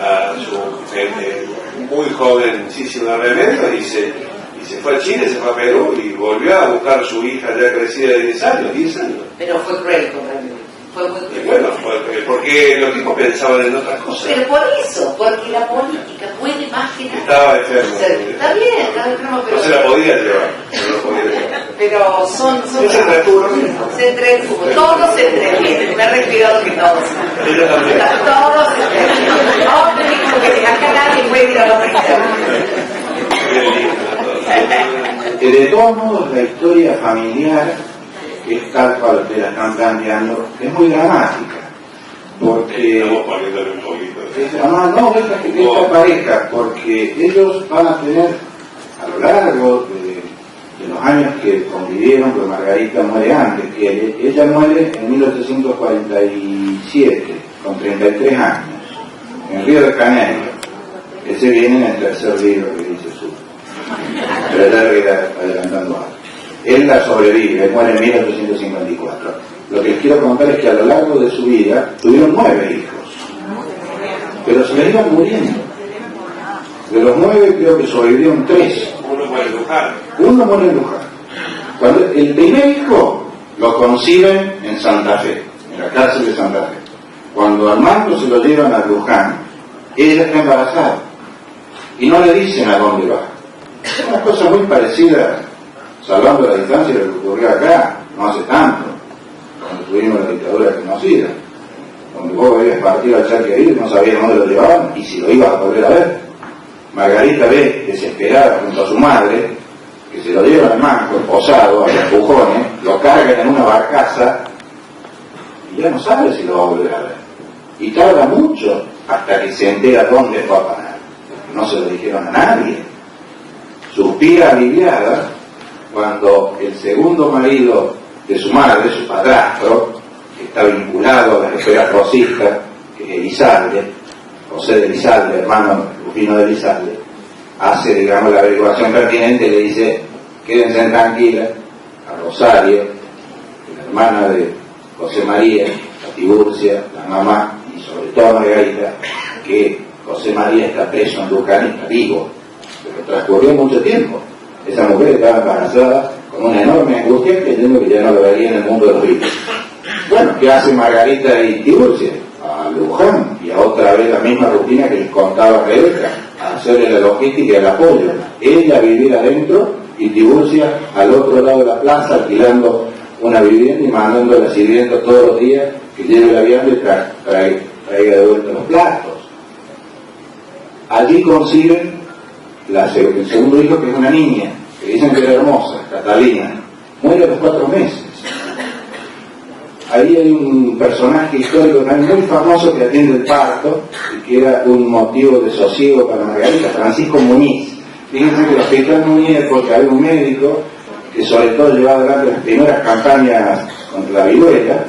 A su gente muy jovencísima Remedio y se fue a Chile, se fue a Perú y volvió a buscar a su hija ya crecida de 10 años. Pero fue cruel con Remedio. Fue muy cruel. Bueno, porque los tipos pensaban en otras cosas. Pero por eso, porque la política puede más que nada. Estaba enfermo. Está bien, estaba enfermo, pero no se la podía llevar. No lo podía llevar. pero son Se entretuvo. se entretuvo, todos se entretienen, me he respirado que todos. Ella también. Todos se entretienen. No, te digo que acá nadie puede ir a los externos. De todos modos, la historia familiar, que es tal cual que la están planteando, es muy dramática. Porque Estamos poniéndole un poquito. no, esta pareja, porque ellos van a tener a lo largo de los años que convivieron, porque Margarita muere antes que él. Ella muere en 1847, con 33 años, en Río de Janeiro. Ese viene en el tercer libro que dice su. Pero ya voy adelantando algo. Él la sobrevive, él muere en 1854. Lo que les quiero contar es que a lo largo de su vida tuvieron 9 hijos, pero se les iban muriendo. De los 9 creo que sobrevivieron 3. Uno muere en Luján. Uno muere en Luján. Cuando el primer hijo lo conciben en Santa Fe, en la cárcel de Santa Fe. Cuando Armando se lo llevan a Luján, ella está embarazada y no le dicen a dónde va. Es una cosa muy parecida, salvando la distancia, de lo que ocurrió acá, no hace tanto, cuando tuvimos la dictadura genocida, donde vos habías partido al Chaquerí, no sabías dónde lo llevaban y si lo ibas a volver a ver. Margarita ve, desesperada junto a su madre, que se lo llevan al manco, posado, a los empujones, lo cargan en una barcaza y ya no sabe si lo va a volver a ver. Y tarda mucho hasta que se entera dónde fue a parar. No se lo dijeron a nadie. Suspira aliviada cuando el segundo marido de su madre, su padrastro, que está vinculado a las esferas rosistas, que es Elizalde, José de Elizalde, hermano Rufino de Elizalde, hace, digamos, la averiguación pertinente y le dice: quédense tranquilas, a Rosario, la hermana de José María, a Tiburcia, la mamá, y sobre todo a Margarita, que José María está preso en Luján y está vivo, pero transcurrió mucho tiempo. Esa mujer estaba embarazada con una enorme angustia, creyendo que ya no lo vería en el mundo de los vivos. Bueno, ¿qué hace Margarita y Tiburcia? A Luján, y a otra vez la misma rutina que les contaba Rebeca, a hacerle la logística y el apoyo. Ella a vivir adentro y Tiburcia al otro lado de la plaza, alquilando una vivienda y mandando a la sirvienta todos los días que lleve la vianda y traiga de vuelta los platos. Allí conciben el segundo hijo, que es una niña, que dicen que era hermosa, Catalina. Muere a los 4 meses. Ahí hay un personaje histórico también muy famoso que atiende el parto y que era un motivo de sosiego para Margarita, Francisco Muñiz. Fíjense que el hospital Muñiz, porque había un médico que sobre todo llevaba adelante las primeras campañas contra la viruela,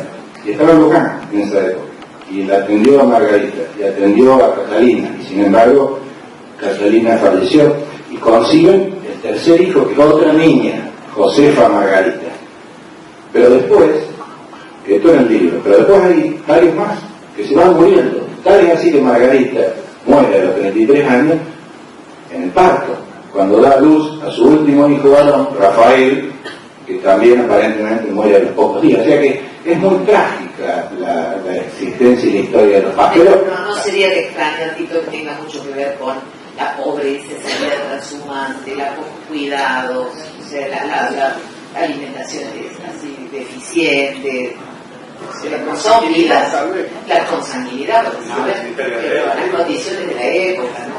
y estaba en Luján en esa época, y la atendió a Margarita, y atendió a Catalina, y sin embargo Catalina falleció, y consiguen el tercer hijo, que es otra niña, Josefa Margarita. Pero después, esto era el libro, pero después hay varios más que se van muriendo. Tal es así que Margarita muere a los 33 años en el parto, cuando da luz a su último hijo varón, Rafael, que también aparentemente muere a los pocos días. O sea que es muy trágica la existencia y la historia de los padres. Pero no sería de extrañar, Tito, que tenga mucho que ver con la pobreza, esa transhumante, la poco cuidados, o sea, la alimentación así deficiente. No son vidas, la consanguinidad, pero las condiciones de la época, ¿no?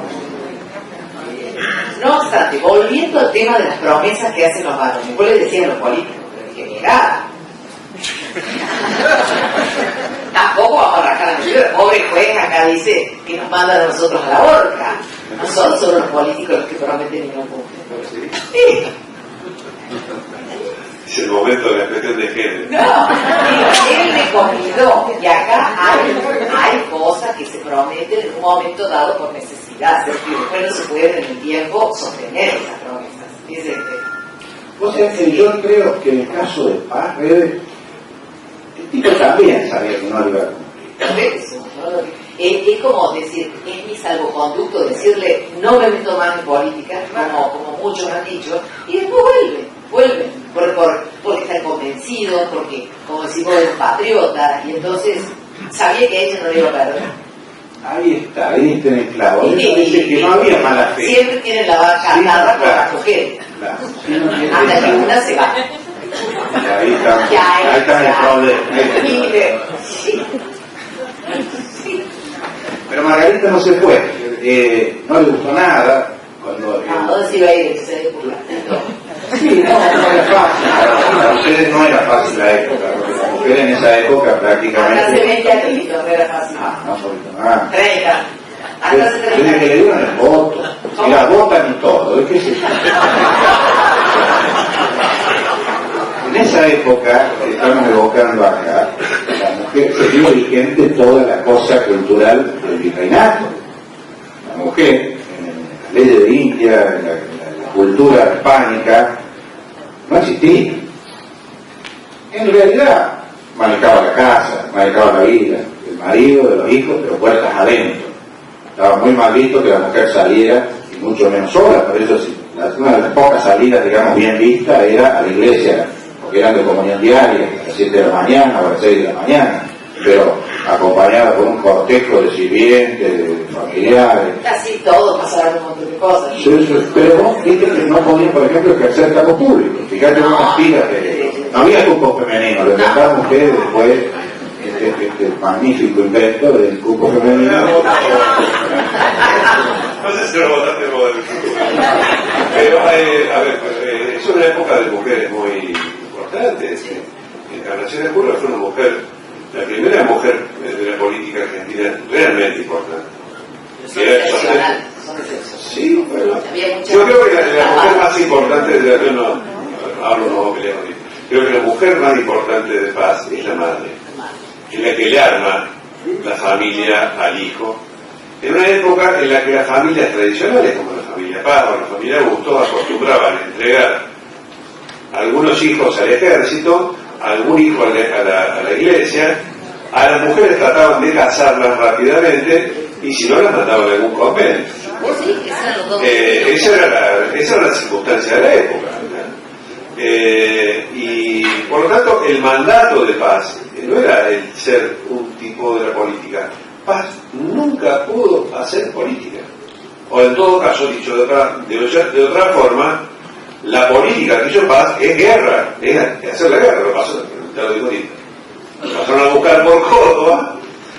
No obstante, volviendo al tema de las promesas que hacen los varones, vos les decías a los políticos, pero dije, mirá, tampoco vamos a arrancar la medida. El pobre juez acá dice que nos mandan a nosotros a la horca. No son solo los políticos los que prometen y no cumplen. Sí. Es el momento de la cuestión de género. No, él me convidó y acá hay cosas que se prometen en un momento dado por necesidad, porque después no se puede en el tiempo sostener esas promesas. Es el tema. O sea que yo creo que en el caso de Paz, el tipo también sabía que no lo iba a cumplir. Es como decir, es mi salvoconducto decirle no me meto más en política, como muchos han dicho, y después vuelven, porque están convencidos, porque como decimos es patriota, y entonces sabía que ella no le iba a perder. Ahí está en el clavo. Dice que no había mala fe. Siempre tienen la vaca atada por las mujeres. Claro. Hasta que una se va. Ahí está el problema. Pero Margarita no se fue, no le gustó nada. Cuando ¿dónde se iba a ir en esa época? Sí, no era fácil. Para ustedes no era fácil la época, porque la mujer en esa época prácticamente... Hasta hace 20 años no era fácil. No, poquito más. 30. Hasta hace 30 Desde que le dieron el voto, y la votan y todo, ¿de qué se En esa época, estamos evocando acá, la mujer se vio vigente toda la cosa cultural del virreinato. La mujer, en la ley de India, en la cultura hispánica, no existía. En realidad, manejaba la casa, manejaba la vida, el marido, de los hijos, pero puertas adentro. Estaba muy mal visto que la mujer saliera, y mucho menos sola, por eso una de las pocas salidas, digamos, bien vistas era a la iglesia, porque eran de comunión diaria, a las 7 de la mañana o a las 6 de la mañana, pero acompañada por un cortejo de sirvientes, de familiares. Casi todo pasaron un montón de cosas. Pero vos viste que no podían, por ejemplo, ejercer cargos públicos. Fíjate unas pilas no había cupo femenino, lo inventaron ustedes después, este magnífico invento del cupo femenino. No sé si lo votaste vos. Pero, a ver, es una época de mujeres muy importantes. Encarnación de Curro fue una mujer, la primera mujer de la política argentina realmente importante. Sí, bueno. Yo creo que la mujer más importante de la yo no hablo, no peleo, creo que la mujer más importante de Paz es la madre, es la que le arma la familia al hijo. En una época en la que las familias tradicionales, como la familia Paz o la familia Augusto, acostumbraban a entregar algunos hijos al ejército, algún hijo a la iglesia, a las mujeres trataban de casarlas rápidamente y si no las mandaban a algún convento. Esa era la circunstancia de la época. Y por lo tanto el mandato de Paz no era el ser un tipo de la política. Paz nunca pudo hacer política, o en todo caso, dicho de otra forma, la política que hizo Paz es guerra, es hacer la guerra. Lo pasó, ya lo digo ahorita, lo pasaron a buscar por Córdoba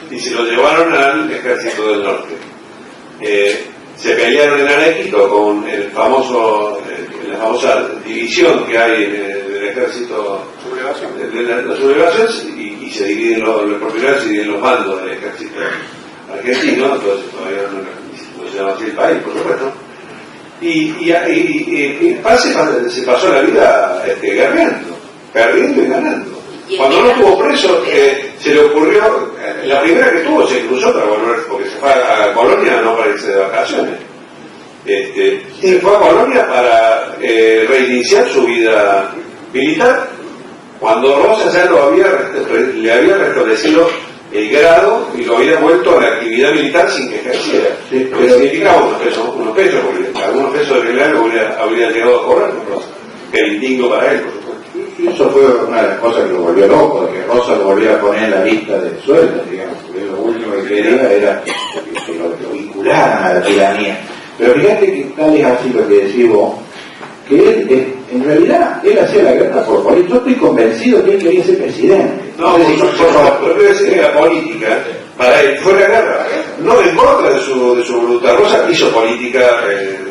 y se lo llevaron al ejército del norte. Se pelearon en Arequito con la famosa división que hay del ejército, la sublevación, y se dividen por primera vez se dividen los mandos del ejército argentino, entonces todavía no se llama así el país, por supuesto. Y Paz se pasó la vida guerreando, perdiendo y ganando. Cuando no estuvo preso, se le ocurrió, la primera que tuvo se cruzó para volver, porque se fue a Colonia no para irse de vacaciones. Se fue a Colonia para reiniciar su vida militar, cuando Rosa ya le había restablecido el grado y lo había vuelto a la actividad militar sin que ejerciera. Sí, lo que significaba unos pesos, porque algunos pesos de general habría llegado a cobrar con Rosa, que era indigno para él, por supuesto. Y eso fue una de las cosas que lo volvió loco, que Rosa lo volvió a poner en la lista de sueldos, digamos, porque lo último que quería era que lo vincularan a la tiranía. Pero fíjate que tal es así lo que decís vos, que él, en realidad, él hacía la guerra por política. Yo estoy convencido que él quería ser presidente. No, por favor, yo decir que la política, para él, fue la guerra. No en contra de su voluntad. Rosa hizo política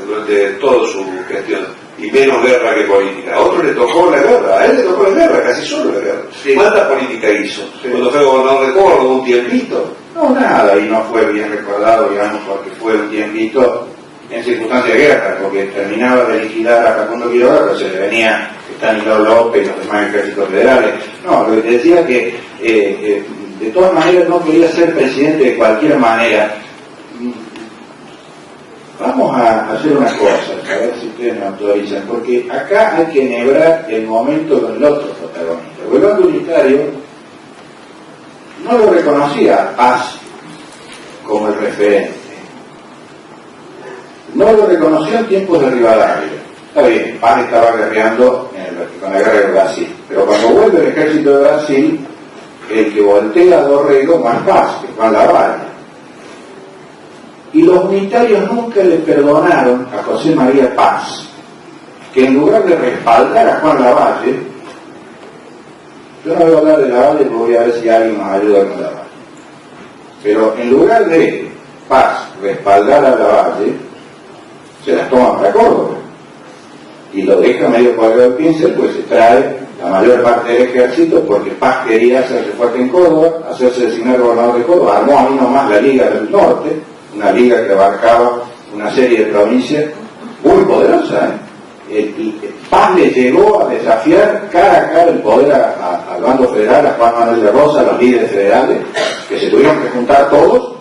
durante toda su gestión, y menos guerra que política. A otro le tocó la guerra, a él le tocó la guerra, casi solo la guerra. Sí. ¿Cuánta política hizo? Sí. Cuando fue gobernador de Córdoba, un tiempito. No, nada, y no fue bien recordado, digamos, porque fue un tiempito en circunstancias de guerra, porque terminaba de liquidar a Facundo Quiroga, pero se le venía Estanislao López y los demás ejércitos federales. No, lo que te decía que de todas maneras no quería ser presidente de cualquier manera. Vamos a hacer una cosa, a ver si ustedes me autorizan, porque acá hay que enhebrar el momento con el otro protagonista. El bando unitario no lo reconocía a Paz como el referente. No lo reconoció en tiempos de Rivadavia. Está bien, Paz estaba guerreando con la guerra de Brasil, pero cuando vuelve el ejército de Brasil, el que voltea a Dorrego más Paz, que Juan Lavalle. Y los unitarios nunca le perdonaron a José María Paz que en lugar de respaldar a Juan Lavalle, Yo no voy a hablar de Lavalle porque voy a ver si alguien nos ayuda con Lavalle. Pero en lugar de Paz respaldar a Lavalle, se las toma para Córdoba. Y lo deja medio colgado el pincel, pues se trae la mayor parte del ejército porque Paz quería hacerse fuerte en Córdoba, hacerse designar gobernador de Córdoba. Armó ahí nomás la Liga del Norte, una liga que abarcaba una serie de provincias muy poderosa, Paz le llegó a desafiar cara a cara el poder al bando federal, a Juan Manuel de Rosas, a los líderes federales, que se tuvieron que juntar todos,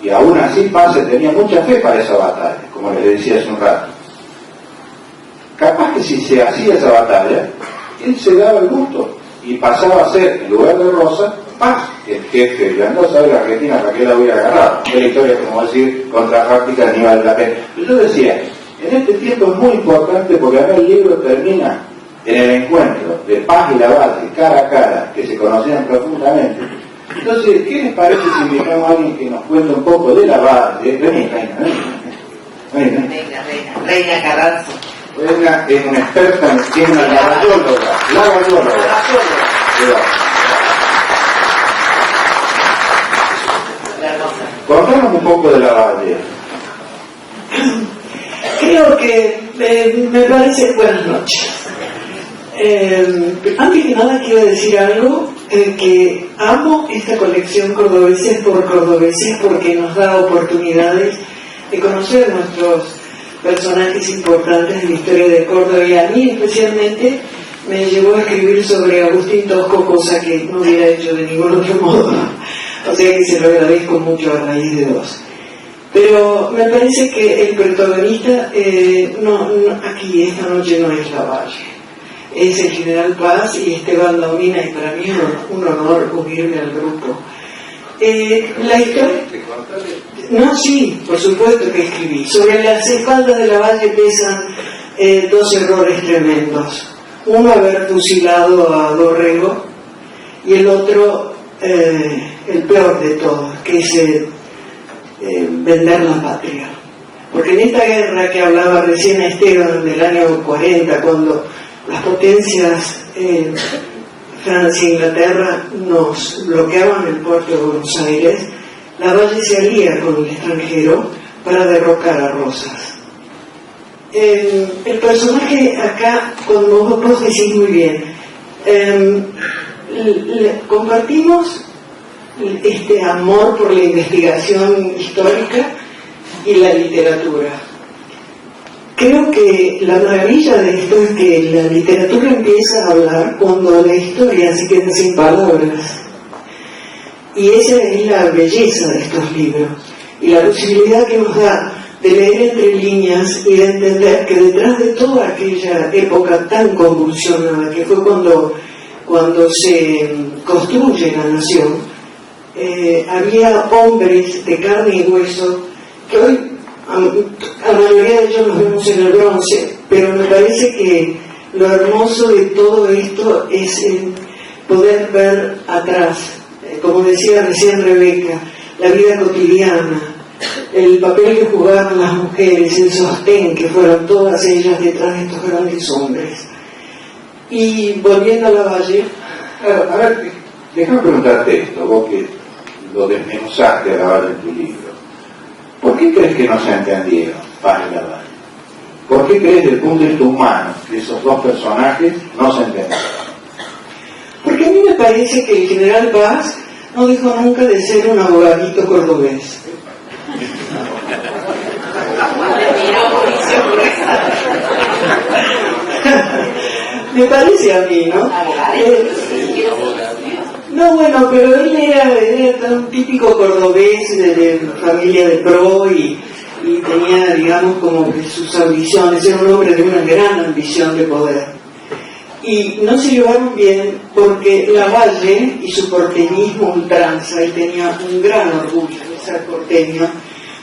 y aún así Paz se tenía mucha fe para esa batalla, como les decía hace un rato. Capaz que si se hacía esa batalla, él se daba el gusto y pasaba a ser, en lugar de Rosas, Paz, el jefe. Y andó a saber la Argentina para qué la hubiera agarrado. Es la historia, como decir, contrafáctica de Aníbal de la Pena. Pero yo decía, en este tiempo es muy importante porque acá el libro termina en el encuentro de Paz y Lavalle, cara a cara, que se conocían profundamente. Entonces, ¿qué les parece si invitamos a alguien que nos cuente un poco de Lavalle? Vení, Reina Carranza. Reina es una experta en tiene una lavallóloga. Contanos un poco de Lavalle. Creo que me parece buenas noches. Antes que nada quiero decir algo, que amo esta colección Cordobeses por Cordobeses porque nos da oportunidades de conocer nuestros personajes importantes de la historia de Córdoba, y a mí especialmente me llevó a escribir sobre Agustín Tosco, cosa que no hubiera hecho de ningún otro modo, o sea que se lo agradezco mucho a raíz de dos. Pero me parece que el protagonista aquí esta noche no es Lavalle, es el general Paz y Esteban Domina, y para mí es un honor unirme al grupo. La historia... No, sí, por supuesto que escribí. Sobre las espaldas de Lavalle pesan dos errores tremendos. Uno, haber fusilado a Dorrego, y el otro, el peor de todos, que es vender la patria. Porque en esta guerra que hablaba recién Esteban del año 40, cuando las potencias Francia e Inglaterra nos bloqueaban el puerto de Buenos Aires, Lavalle se alía con el extranjero para derrocar a Rosas. El personaje acá, como vos decís muy bien, compartimos este amor por la investigación histórica y la literatura. Creo que la maravilla de esto es que la literatura empieza a hablar cuando la historia se queda sin palabras. Y esa es la belleza de estos libros y la posibilidad que nos da de leer entre líneas y de entender que detrás de toda aquella época tan convulsionada que fue cuando se construye la nación, había hombres de carne y hueso que hoy a la mayoría de ellos nos vemos en el bronce, pero me parece que lo hermoso de todo esto es poder ver atrás, como decía recién Rebeca, la vida cotidiana, el papel que jugaron las mujeres, el sostén que fueron todas ellas detrás de estos grandes hombres. Y volviendo a Lavalle, a ver, déjame preguntarte esto, vos que lo desmenuzaste a Lavalle en tu libro. ¿Por qué crees que no se entendieron Paz y Lavalle? ¿Por qué crees, desde el punto de vista humano, que esos dos personajes no se entendieron? Porque a mí me parece que el general Paz no dejó nunca de ser un abogadito cordobés. Me parece a mí, ¿no? No, bueno, pero él era un típico cordobés de familia de pro y tenía, digamos, como que sus ambiciones, era un hombre de una gran ambición de poder. Y no se llevaron bien porque Lavalle y su porteñismo ultranza, él tenía un gran orgullo de ser porteño,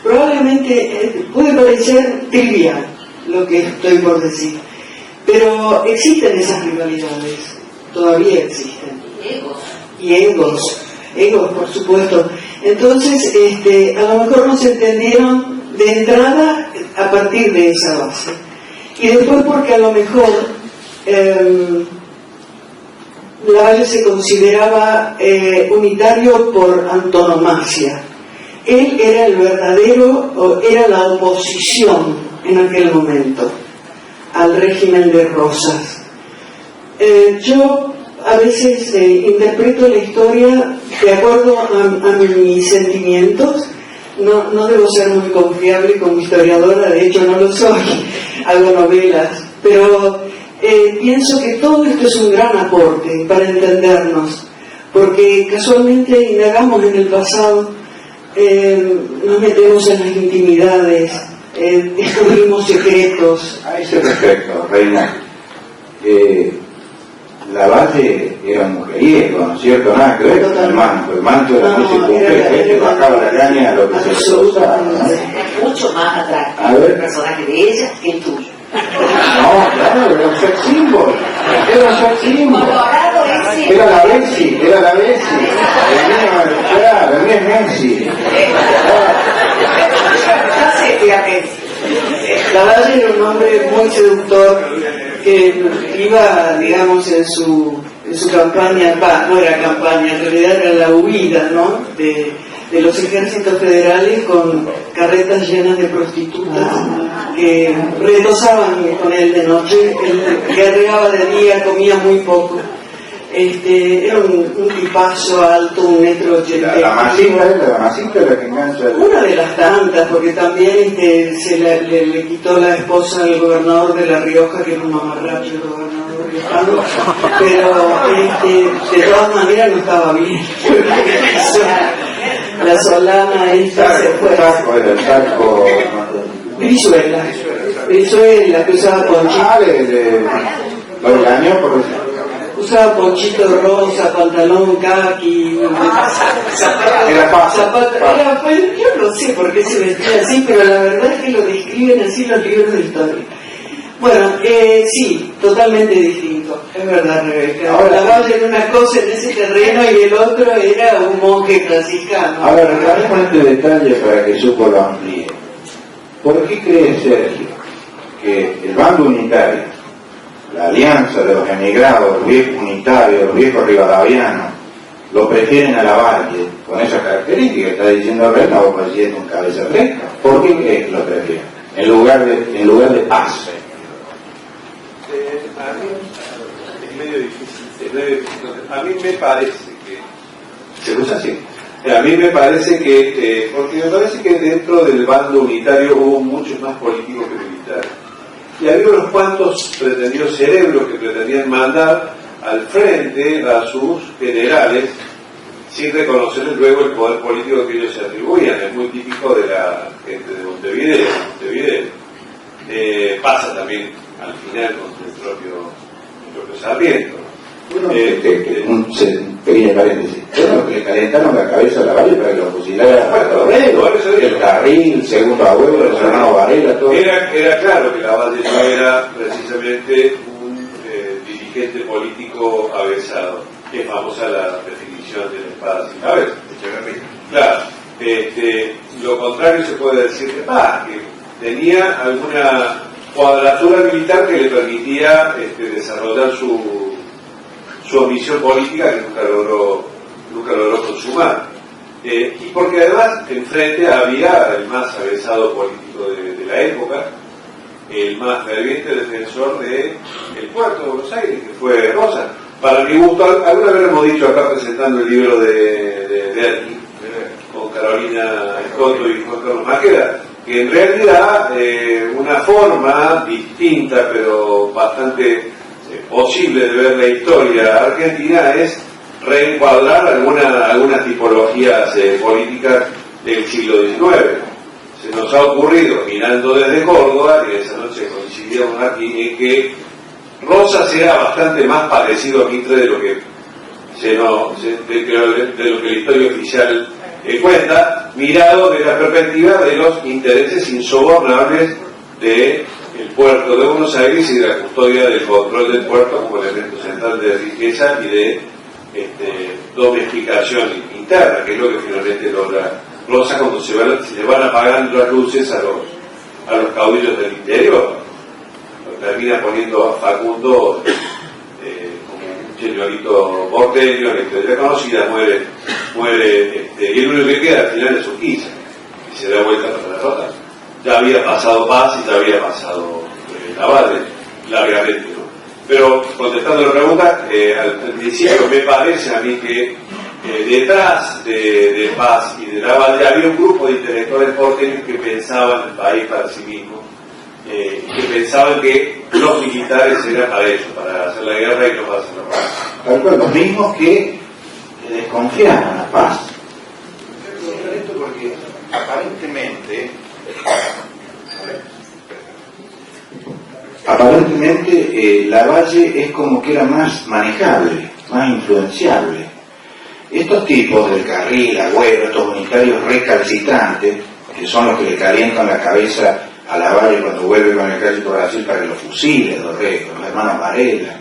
probablemente puede parecer trivial lo que estoy por decir, pero existen esas rivalidades, todavía existen. Y egos, por supuesto. Entonces, a lo mejor no se entendieron de entrada a partir de esa base. Y después porque a lo mejor Lavalle se consideraba unitario por antonomasia. Él era el verdadero, era la oposición en aquel momento al régimen de Rosas. Yo a veces interpreto la historia de acuerdo a mis sentimientos. No debo ser muy confiable como historiadora, de hecho no lo soy, hago novelas, pero pienso que todo esto es un gran aporte para entendernos, porque casualmente indagamos en el pasado, nos metemos en las intimidades, descubrimos secretos. A ese respecto, Reina, Lavalle era mujeriego, ¿no es cierto? Nada que ver con el manto era muy circunspecto, que bajaba la caña a lo que se le gustaba, ¿no? Es mucho más atractivo el personaje de ella que el tuyo. No, claro, era un sex symbol. Era un sex symbol. Colorado ese. Era la Bessie. El mío es Messi. No sé, fíjate. Lavalle era un hombre muy seductor que iba, digamos, en su campaña, no era campaña, en realidad era la huida, ¿no?, de los ejércitos federales con carretas llenas de prostitutas que retosaban con él de noche. Él guerreaba de día, comía muy poco. Era un tipazo alto, 1,80 m. La masita era la que engancha. Una de las tantas, porque también se le quitó la esposa al gobernador de La Rioja, que era un mamarracho, el gobernador riojano, pero de todas maneras no estaba bien. La solana esta se fue. El saco. Brizuela, que usaba ponchito. Lo engañó por Usaba ponchito rosa, pantalón kaki, zapato. Yo no sé por qué se vestía así, pero la verdad es que lo describen así los libros de historia. Bueno, sí, totalmente distinto, es verdad, Rebeca. Ahora Lavalle era una cosa en ese terreno y el otro era un monje franciscano. Ahora, recordemos este detalle para que Suco lo amplíe. ¿Por qué cree Sergio que el bando unitario, la alianza de los emigrados, los viejos unitarios, los viejos rivadavianos, lo prefieren a Lavalle con esas características que está diciendo Reina, o pareciendo un cabeza fresca? ¿Por qué crees que lo prefieren? En lugar de paz. A mí es medio difícil. A mí me parece que... ¿Se usa así? A mí me parece que... porque me parece que dentro del bando unitario hubo muchos más políticos que militares. Y había unos cuantos pretendidos cerebros que pretendían mandar al frente a sus generales sin reconocerles luego el poder político que ellos se atribuían. Es muy típico de la gente de Montevideo. Pasa también al final con el propio Sarmiento. Un pequeño paréntesis. Bueno, que le calentaron la cabeza a Lavalle para que lo fusilara a Torrero, el Carril, el segundo abuelo, el hermano Varela, todo. Era claro que Lavalle no era precisamente un dirigente político avesado. Es famosa la definición de la espada sin cabeza. Claro. Lo contrario se puede decir de Paz, que tenía alguna cuadratura militar que le permitía desarrollar su ambición política, que nunca logró consumar. Y porque además enfrente había el más avesado político de la época, el más ferviente defensor del puerto de Buenos Aires, que fue Rosas. Para mi gusto, alguna vez hemos dicho acá presentando el libro de Ernie, con Carolina Escoto y Juan Carlos Maqueda, que en realidad una forma distinta pero bastante posible de ver la historia argentina es reencuadrar algunas tipologías políticas del siglo XIX. Se nos ha ocurrido, mirando desde Córdoba, y esa noche coincidíamos aquí, en que Rosas era bastante más parecido a Mitre de lo que la historia oficial cuenta, mirado desde la perspectiva de los intereses insobornables del puerto de Buenos Aires y de la custodia del control del puerto como elemento central de riqueza y de domesticación interna, que es lo que finalmente logra Rosas cuando se le van apagando las luces a los caudillos del interior. Termina poniendo a Facundo como señorito porteño, la historia conocida, muere y el único que queda al final es Urquiza, y se da vuelta para la rota. Ya había pasado Paz y ya había pasado Lavalle, largamente, ¿no? Pero contestando la pregunta, al principio me parece a mí que detrás de Paz y de Lavalle había un grupo de intelectuales porteños que pensaban el país para sí mismo, que pensaban que los militares eran para eso, para hacer la guerra y no para hacer la paz. Tal cual, los mismos que desconfiaban a Paz. Porque aparentemente Lavalle es como que era más manejable, más influenciable. Estos tipos del Carril, Agüero, estos unitarios recalcitrantes, que son los que le calientan la cabeza a Lavalle cuando vuelve con el Ejército de Brasil para que lo fusile, los hermanos Varela,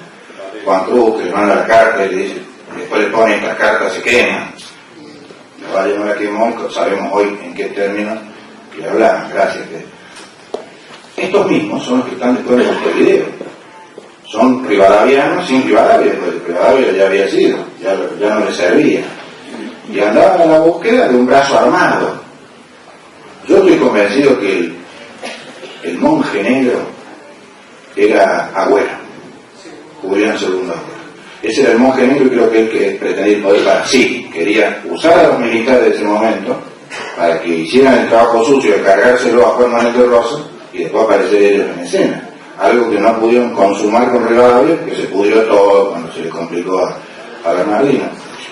Juan Cruz, que le manda la carta y le dice, después le pone esta carta, se quema. Lavalle no la quemó, sabemos hoy en qué términos le hablaban, gracias. Estos mismos son los que están después de Montevideo. Son rivadavianos sin Rivadavia, porque Rivadavia ya había sido, ya no le servía. Y andaban a la búsqueda de un brazo armado. Yo estoy convencido que el monje negro era Agüero, Julián II Agüero. Ese era el monje negro y creo que él que pretendía el poder para sí. Quería usar a los militares de ese momento para que hicieran el trabajo sucio de cargárselo a Juan Manuel de Rosas y después aparecer ellos en escena. Algo que no pudieron consumar con Rivadavia, que se pudrió todo cuando se le complicó a Bernardino.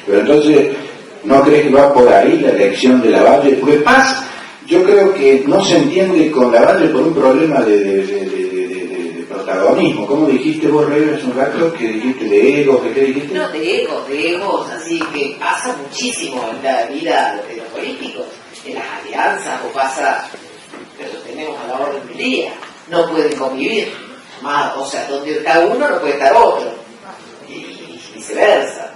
Pero entonces, ¿no crees que va por ahí la elección de Lavalle? Porque Paz, yo creo que no se entiende con Lavalle por un problema de protagonismo. ¿Cómo dijiste vos, Rey, hace un rato? ¿Que dijiste de egos? ¿Qué dijiste? No, de egos, así que pasa muchísimo en la vida de los políticos, en las alianzas, o pasa, pero tenemos a la orden del día. No pueden convivir más, o sea, donde está uno no puede estar otro, y viceversa,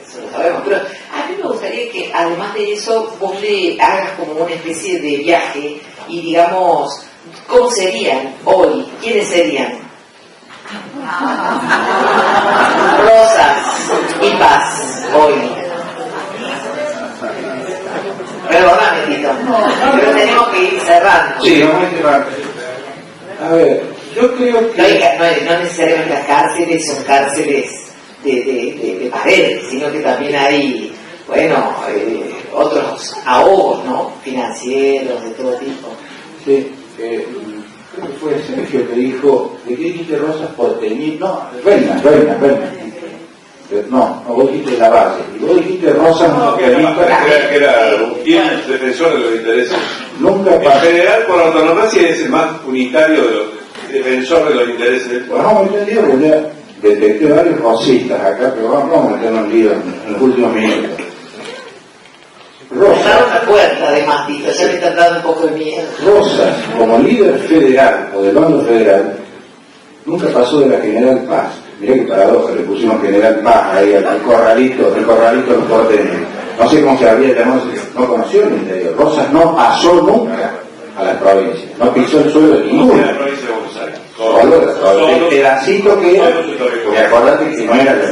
eso lo sabemos. Pero a mí me gustaría que además de eso vos le hagas como una especie de viaje y digamos, ¿cómo serían hoy? ¿Quiénes serían? Rosas y Paz hoy. Perdóname, Tito, pero tenemos que ir cerrando. Sí, vamos a ir cerrando. A ver, yo creo que... No necesariamente las cárceles son cárceles de paredes, sino que también hay, bueno, otros ahogos, ¿no? Financieros, de todo tipo. Sí, creo que fue Sergio que dijo, ¿de qué dijiste Rosas porteñí? No, Reina. No, vos dijiste Lavalle. Y vos dijiste Rosas porteñistas. Que era un defensor de los intereses. Nunca En general, por autonomía es el más unitario de los defensor de los intereses del pueblo. Bueno, vamos a meter lío, ya detecté varios rosistas acá, pero vamos a meternos en lío en los últimos minutos. Cerraron la puerta, además, Tito, ya me está dando un poco de miedo. Rosas, como líder federal o del bando federal, nunca pasó de la General Paz. Mirá que paradoja, le pusimos General Paz ahí al corralito de los porteños. No sé cómo se habría llamado, no conoció el interior. Rosas no pasó nunca a las provincias, no pisó el suelo de ninguna. La provincia de Buenos Aires. Solo el pedacito que era, me acordate que no era la...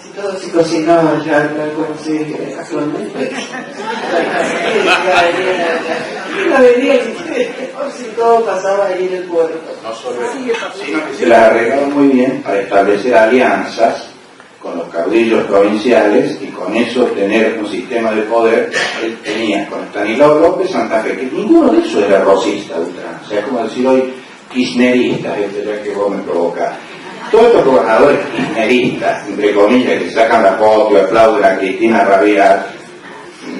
Si todo se cocinaba ya tal como se actualmente. La venía si todo pasaba ahí en el puerto. No solo eso, sino que se las arreglaron muy bien para establecer alianzas con los caudillos provinciales y con eso tener un sistema de poder. Él tenía con Estanislao López Santa Fe, que ninguno de esos era rosista ultranza, o sea, es como decir hoy kirchneristas, ya que vos me provocás. Todos estos gobernadores kirchneristas, entre comillas, que sacan la foto y aplauden a Cristina Rabiat,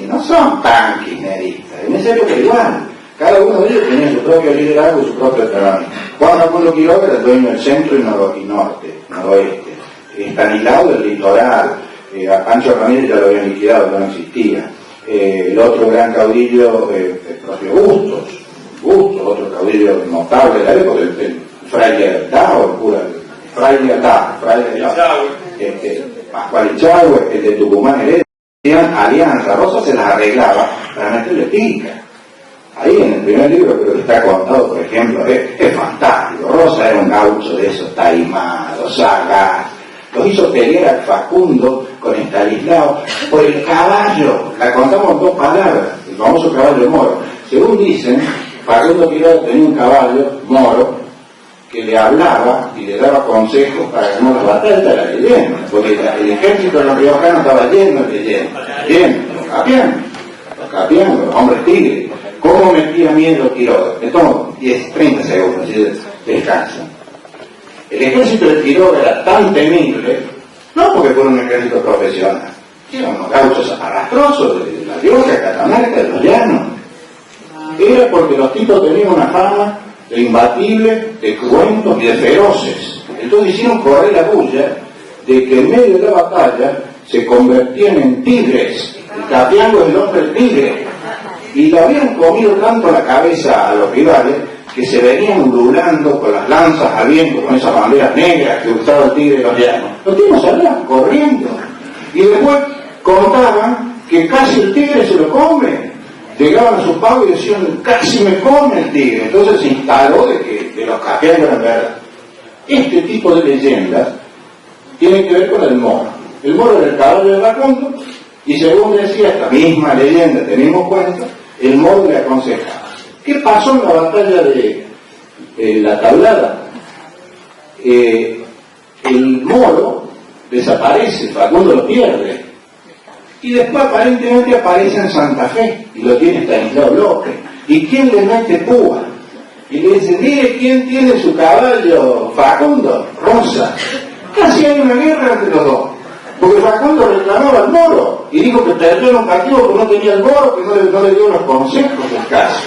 no son tan kirchneristas, en esa época igual. Cada uno de ellos tenía su propio liderazgo y su propio trabajo. Juan Ramón Quiroga era el dueño del centro y noroeste. Estanislao del litoral, a Pancho Ramírez ya lo habían liquidado, no existía. El otro gran caudillo, el propio Bustos, otro caudillo notable de la época, el fraile Dao, el cura, fraile Dao, Pascual Ichagüe, el de Tucumán, hacían alianza. Rosa se las arreglaba para meterle pica Ahí en el primer libro creo que está contado, por ejemplo, es fantástico. Rosa era un gaucho de esos taimados, sagaz. Los hizo pelear a Facundo con Estanislao por el caballo. La contamos en 2 palabras, el famoso caballo moro. Según dicen, Facundo Tirado tenía un caballo moro que le hablaba y le daba consejos para ganar las batallas de la leyenda, porque el ejército de los riojanos estaba lleno de leyendas, capeando, los hombres tigres. ¿Cómo metía miedo Quiroga? Le tomo 30 segundos, así descansan. El ejército de Quiroga era tan temible, no porque fuera un ejército profesional, eran unos gauchos arrastrosos de La Rioja, Catamarca, de los llanos. Era porque los tipos tenían una fama de imbatibles, de cruentos y de feroces. Entonces hicieron correr la bulla de que en medio de la batalla se convertían en tigres. El Capiango es el hombre del tigre. Y le habían comido tanto la cabeza a los rivales que se venían ululando con las lanzas al viento, con esas banderas negras que usaba el tigre de los llanos. Los tipos salían corriendo. Y después contaban que casi el tigre se lo come. Llegaban a su pago y decían, casi me come el tigre. Entonces se instaló de los capeanos eran verdad. Este tipo de leyendas tiene que ver con el moro. El moro era el caballo de Facundo, y según decía esta misma leyenda, tenemos cuenta, el moro le aconsejaba. ¿Qué pasó en la batalla de la Tablada? El moro desaparece, Facundo lo pierde. Y después aparentemente aparece en Santa Fe, y lo tiene Estanislao López. ¿Y quién le mete púa? Y le dice, mire quién tiene su caballo, Facundo, Rosa. Casi hay una guerra entre los dos. Porque Facundo reclamaba al moro, y dijo que perdió en un partido porque no tenía el moro, que no le dio los consejos del caso.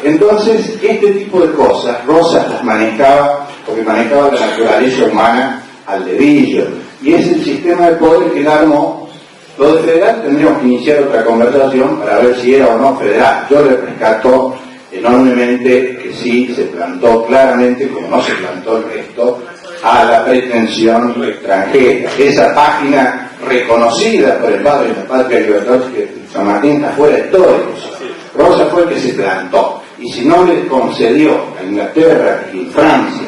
Entonces, este tipo de cosas, Rosas las manejaba, porque manejaba la naturaleza humana al dedillo. Y es el sistema de poder que él armó. Lo de federal tendríamos que iniciar otra conversación para ver si era o no federal. Yo le rescato enormemente que sí se plantó claramente, como no se plantó el resto, a la pretensión extranjera. Esa página reconocida por el padre de la patria libertad, que San Martín está fuera de todo eso. Rosa fue el que se plantó. Y si no le concedió a Inglaterra y Francia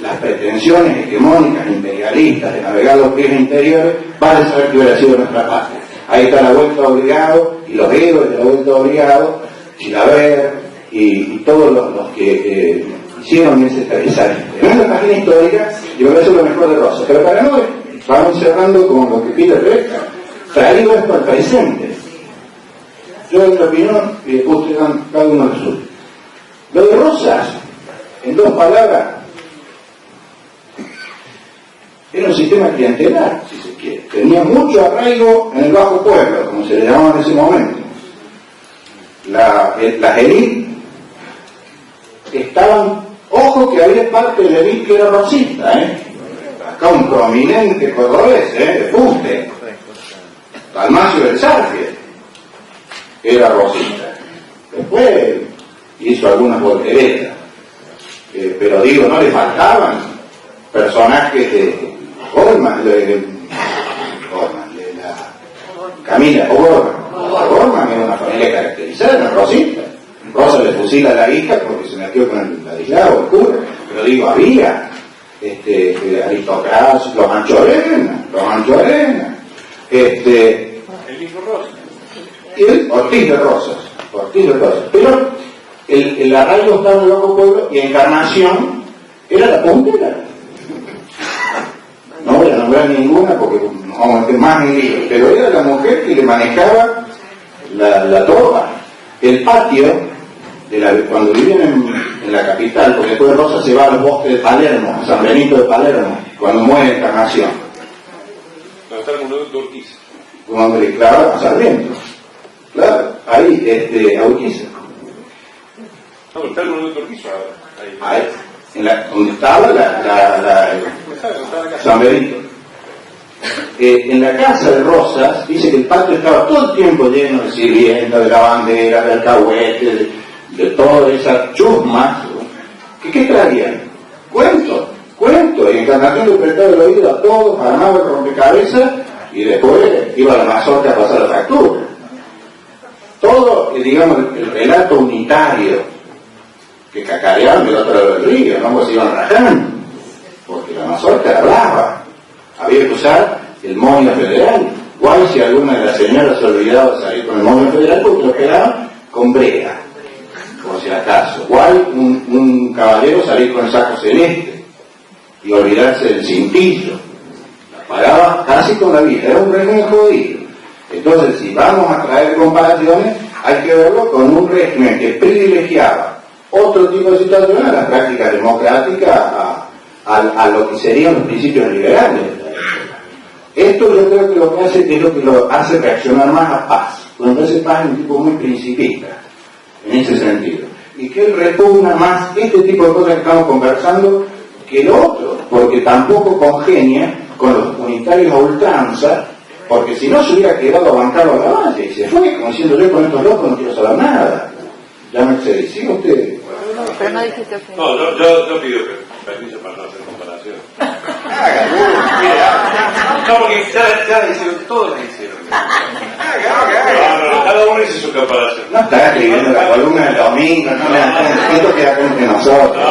las pretensiones hegemónicas imperialistas de navegar los ríos interiores, vale saber que hubiera sido nuestra patria. Ahí está la vuelta obligado, y los héroes de la vuelta obligado, Chilaver y todos los que hicieron esa página histórica, y me parece lo mejor de Rosa. Pero para no, vamos cerrando con lo que pide Rebeca, traído esto al presente. Yo en mi opinión, y después ustedes dan cada uno de sus. Lo de Rosas, en 2 palabras, era un sistema clientelar, si se quiere. Tenía mucho arraigo en el bajo pueblo, como se le llamaba en ese momento. Las élites estaban, ojo que había parte de la élite que era rosista, acá un prominente cordobés, de Fuste, Dalmacio del Sarfie, era rosista. Después hizo algunas volteretas, pero digo, no le faltaban personajes de Gorman, de la Camila Gorman era una familia caracterizada, una rosita. Rosa le fusila a la hija porque se metió con el Ladislao, el cura, pero digo, había aristocracia, los Manchorena, el hijo Rosa. Y el Ortiz de Rosas. Pero el arraigo estaba en el bajo pueblo, y Encarnación era la puntera. No voy a nombrar ninguna porque vamos a meter más en lío, pero era la mujer que le manejaba la torba. El patio, cuando vivían en la capital, porque después Rosa se va a los bosques de Palermo, a San Benito de Palermo, cuando muere Encarnación. No, está el monumento de Urquiza. Cuando le clava a Sarmiento. Claro, ahí, a Urquiza. No, pero está el monumento de Urquiza ahora. Ahí, donde estaba San Benito. En la casa de Rosas dice que el patio estaba todo el tiempo lleno de sirvientas, de lavanderas, de alcahuetes, de toda esa chusma. ¿Qué traían? Cuentos. Y Encarnación le prestaba el oído a todos, armaba el rompecabezas, y después iba a la mazorca a pasar la factura. todo, digamos, el relato unitario que cacareaban del otro lado del río, ¿no? Pues iban rajando, porque la mazorca hablaba, había que usar el moño federal. Guay, si alguna de las señoras se olvidaba de salir con el moño federal, porque lo quedaban con brega, por si acaso. Guay, un caballero salir con el saco celeste y olvidarse del cintillo, la pagaba casi con la vida, era un régimen jodido. Entonces, si vamos a traer comparaciones, hay que verlo con un régimen que privilegiaba otro tipo de situaciones, a las prácticas democráticas, a lo que serían los principios liberales. Esto yo creo que lo que hace es lo que lo hace reaccionar más a Paz. Entonces Paz es un tipo muy principista, en ese sentido. Y que él repugna más este tipo de cosas que estamos conversando que lo otro, porque tampoco congenia con los unitarios a ultranza, porque si no se hubiera quedado a bancar a la valle y se fue, como diciendo yo con estos locos no quiero saber nada. Ya me excedí, ¿sí usted? Pero no dijiste que... No, yo pido permiso para no hacer comparación. No, porque ya hicieron, todos lo hicieron. No, cada uno hizo su comparación. No está escribiendo la columna del domingo, no le están escrito que acá entre nosotros.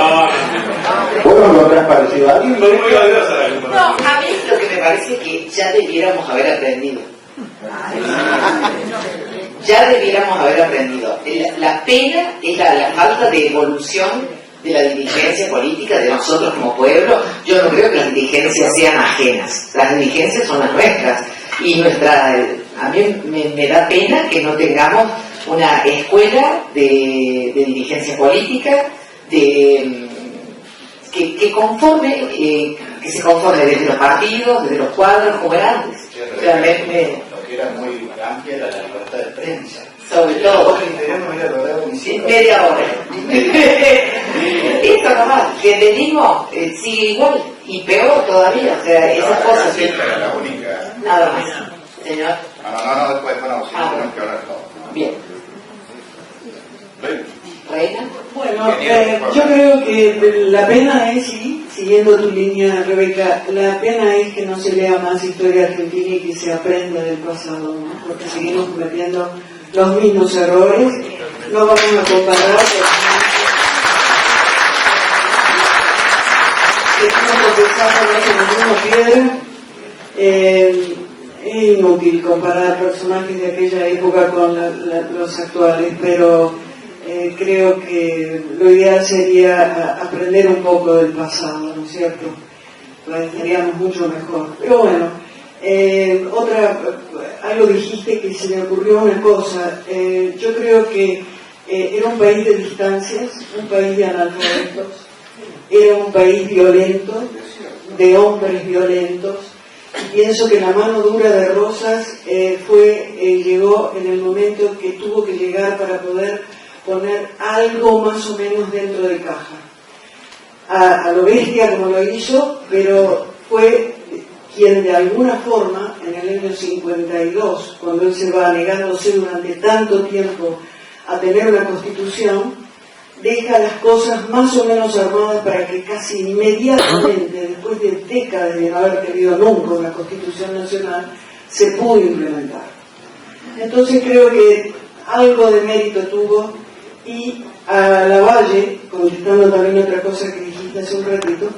¿Vos no lo habrás parecido a alguien? Soy muy odiosa la No, comparación. a mí lo que me parece que ya debiéramos haber aprendido. Ya debiéramos haber aprendido. La pena es la falta de evolución de la dirigencia política de nosotros como pueblo. Yo no creo que las dirigencias sean ajenas. Las dirigencias son las nuestras. Y a mí me da pena que no tengamos una escuela de dirigencia política que se conforme desde los partidos, desde los cuadros, como era antes. Lo que era muy amplia era la libertad de prensa. Sobre todo. Media hora. Eso nomás, que le digo, sigue igual y peor todavía. O sea, esas cosas. Era la única. Nada más, señor. No, después, bueno, sí, tenemos que hablar todo. Bien. Reina. Bueno, yo creo que la pena es, sí, siguiendo tu línea, Rebeca, la pena es que no se lea más historia argentina y que se aprenda del pasado, ¿no? Porque seguimos cometiendo los mismos errores. No vamos a comparar, seguimos tropezando en la misma piedra. Es inútil comparar personajes de aquella época con los actuales, pero creo que lo ideal sería aprender un poco del pasado, ¿no es cierto? Estaríamos mucho mejor. Pero bueno, algo dijiste que se me ocurrió una cosa. Yo creo que era un país de distancias, un país de analfabetos, era un país violento, de hombres violentos. Y pienso que la mano dura de Rosas llegó en el momento que tuvo que llegar para poder poner algo más o menos dentro de caja. A lo bestia como lo hizo, pero fue quien de alguna forma, en el año 52, cuando él se va negándose durante tanto tiempo a tener una constitución, deja las cosas más o menos armadas para que casi inmediatamente, después de décadas de no haber tenido nunca una constitución nacional, se pudo implementar. Entonces creo que algo de mérito tuvo. Y a Lavalle, contestando también otra cosa que dijiste hace un ratito,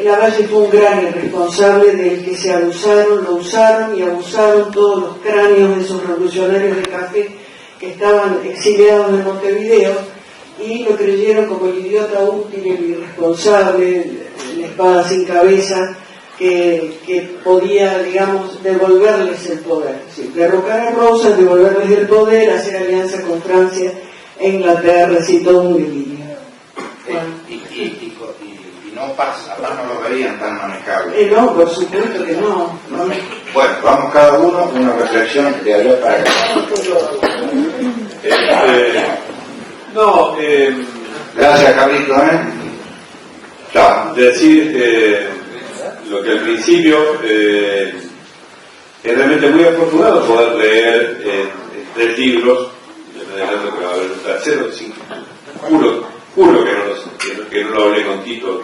Lavalle fue un gran irresponsable del que se lo usaron y abusaron todos los cráneos de esos revolucionarios de café que estaban exiliados en Montevideo y lo creyeron como el idiota útil, el irresponsable, la espada sin cabeza, que podía, digamos, devolverles el poder. Sí, derrocar a Rosas, devolverles el poder, hacer alianza con Francia, Inglaterra, así todo un delirio. Bueno. Y no pasa, no lo veían tan manejable. No, por supuesto que no. Bueno, vamos cada uno con una reflexión de allá para acá. Gracias, Carlito, Chao. Decir lo que al principio es realmente muy afortunado poder leer 3 libros. Adelante que va a haber un tercero, sí. Juro que no lo hablé con Tito,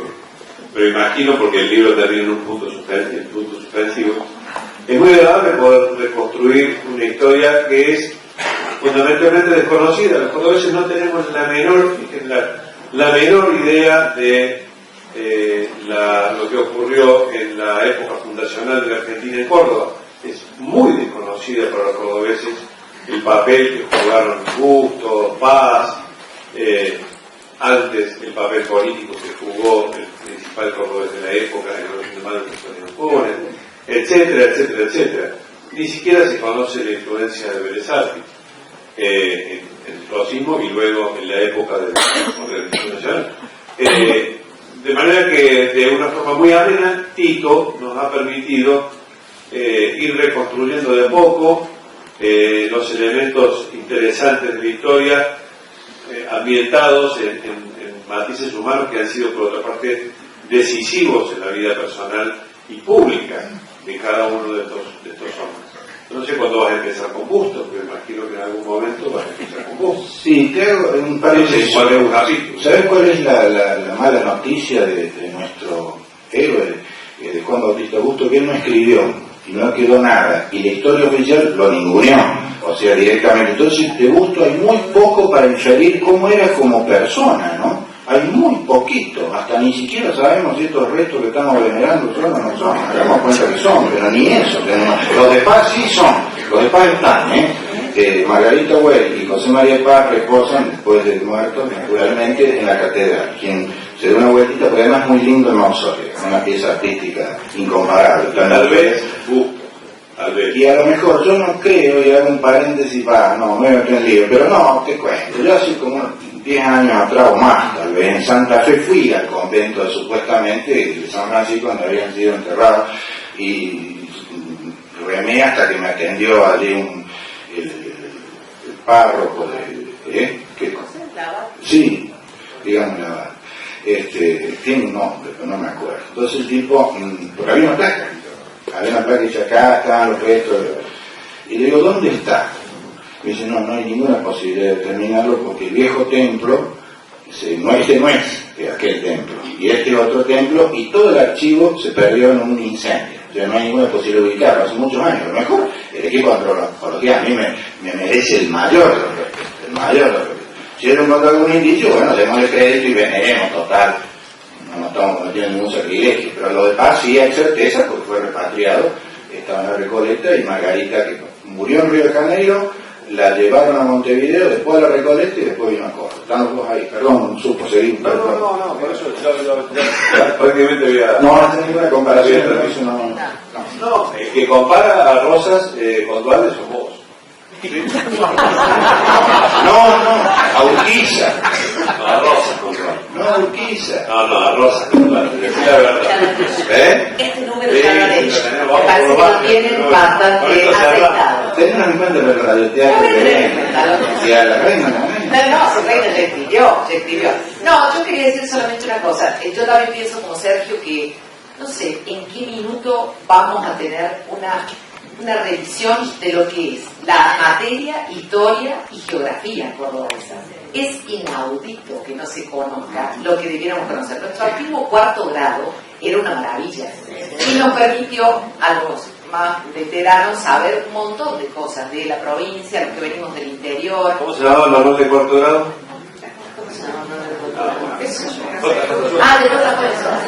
pero imagino porque el libro termina en un punto suspensivo. Es muy agradable poder reconstruir una historia que es fundamentalmente desconocida. Los cordobeses no tenemos la menor idea de lo que ocurrió en la época fundacional de la Argentina en Córdoba. Es muy desconocida para los cordobeses el papel que jugaron Justo, Paz, antes el papel político que jugó el principal cordobés de la época, el hermano de etcétera, etcétera, etcétera. Ni siquiera se conoce la influencia de Vélez Arfield en el rosismo y luego en la época de la Revolución Nacional. De manera que de una forma muy amena, Tito nos ha permitido ir reconstruyendo de a poco los elementos interesantes de la historia, ambientados en matices humanos que han sido por otra parte decisivos en la vida personal y pública de cada uno de estos hombres. No sé cuándo vas a empezar con Bustos, pero imagino que en algún momento vas a empezar con Bustos. Sí, te hago un par de... ¿Sabes cuál es la mala noticia de nuestro héroe, de Juan Bautista Bustos? Que él no escribió y no quedó nada, y la historia oficial lo ninguneó, o sea, directamente. Entonces, de Bustos hay muy poco para inferir cómo era como persona, ¿no? Hay muy poquito, hasta ni siquiera sabemos si estos restos que estamos venerando son o no son, nos damos cuenta que son, pero ni eso tenemos. Los de Paz sí son, los de Paz están, Margarita Güell y José María Paz reposan después de muertos, naturalmente, en la catedral. Quien se da una vueltita, pero además es muy lindo el mausoleo, es una pieza artística incomparable. Tal vez, y a lo mejor yo no creo, y hago un paréntesis, no, me metí en lío, pero no, te cuento, yo hace como 10 años atrás o más, tal vez en Santa Fe fui al convento de, supuestamente de San Francisco, donde habían sido enterrados, y remé hasta que me atendió allí el párroco de... Sí, digamos la... tiene un nombre, pero no me acuerdo. Entonces el tipo, porque había una placa hecha acá, estaban los restos, y le digo, ¿dónde está? Me dice, no hay ninguna posibilidad de terminarlo porque el viejo templo, no es aquel templo, y este otro templo, y todo el archivo se perdió en un incendio. O sea, no hay ninguna posibilidad de ubicarlo, hace muchos años. A lo mejor el equipo de antropología a mí me merece el mayor de los respetos, el mayor de los respetos. Si él encuentra algún indicio, bueno, démosle crédito y veneremos, total. No tiene ningún sacrilegio, pero lo de Paz sí hay certeza porque fue repatriado, estaba en la Recoleta, y Margarita, que murió en Río de Janeiro, la llevaron a Montevideo, después a la Recoleta y después vino a Córdoba. Están los dos ahí, perdón, supo seguir. Perdón. No, por eso ya prácticamente voy a... No hace ninguna comparación, pero eso no, el que compara a Rosas con Dualde sos vos. ¿Sí? No, a Urquiza. No, a Rosas con Dualde. No, a Urquiza. No, a Rosas con Dualde, es la verdad. Este número ya lo han hecho. Me parece que lo tienen bastante aceptado. Tengan en cuenta el radioteatro que ven. Ya la reina, No, su reina ya escribió. No, yo quería decir solamente una cosa. Yo también pienso como Sergio que no sé en qué minuto vamos a tener una revisión de lo que es la materia, historia y geografía cordobesa. Es inaudito que no se conozca lo que debiéramos conocer. Nuestro antiguo cuarto grado era una maravilla y nos permitió a los más veteranos saber un montón de cosas de la provincia, los que venimos del interior. ¿Cómo se llamaba la rol de cuarto grado? ¿Cómo se llama? De otra cosa.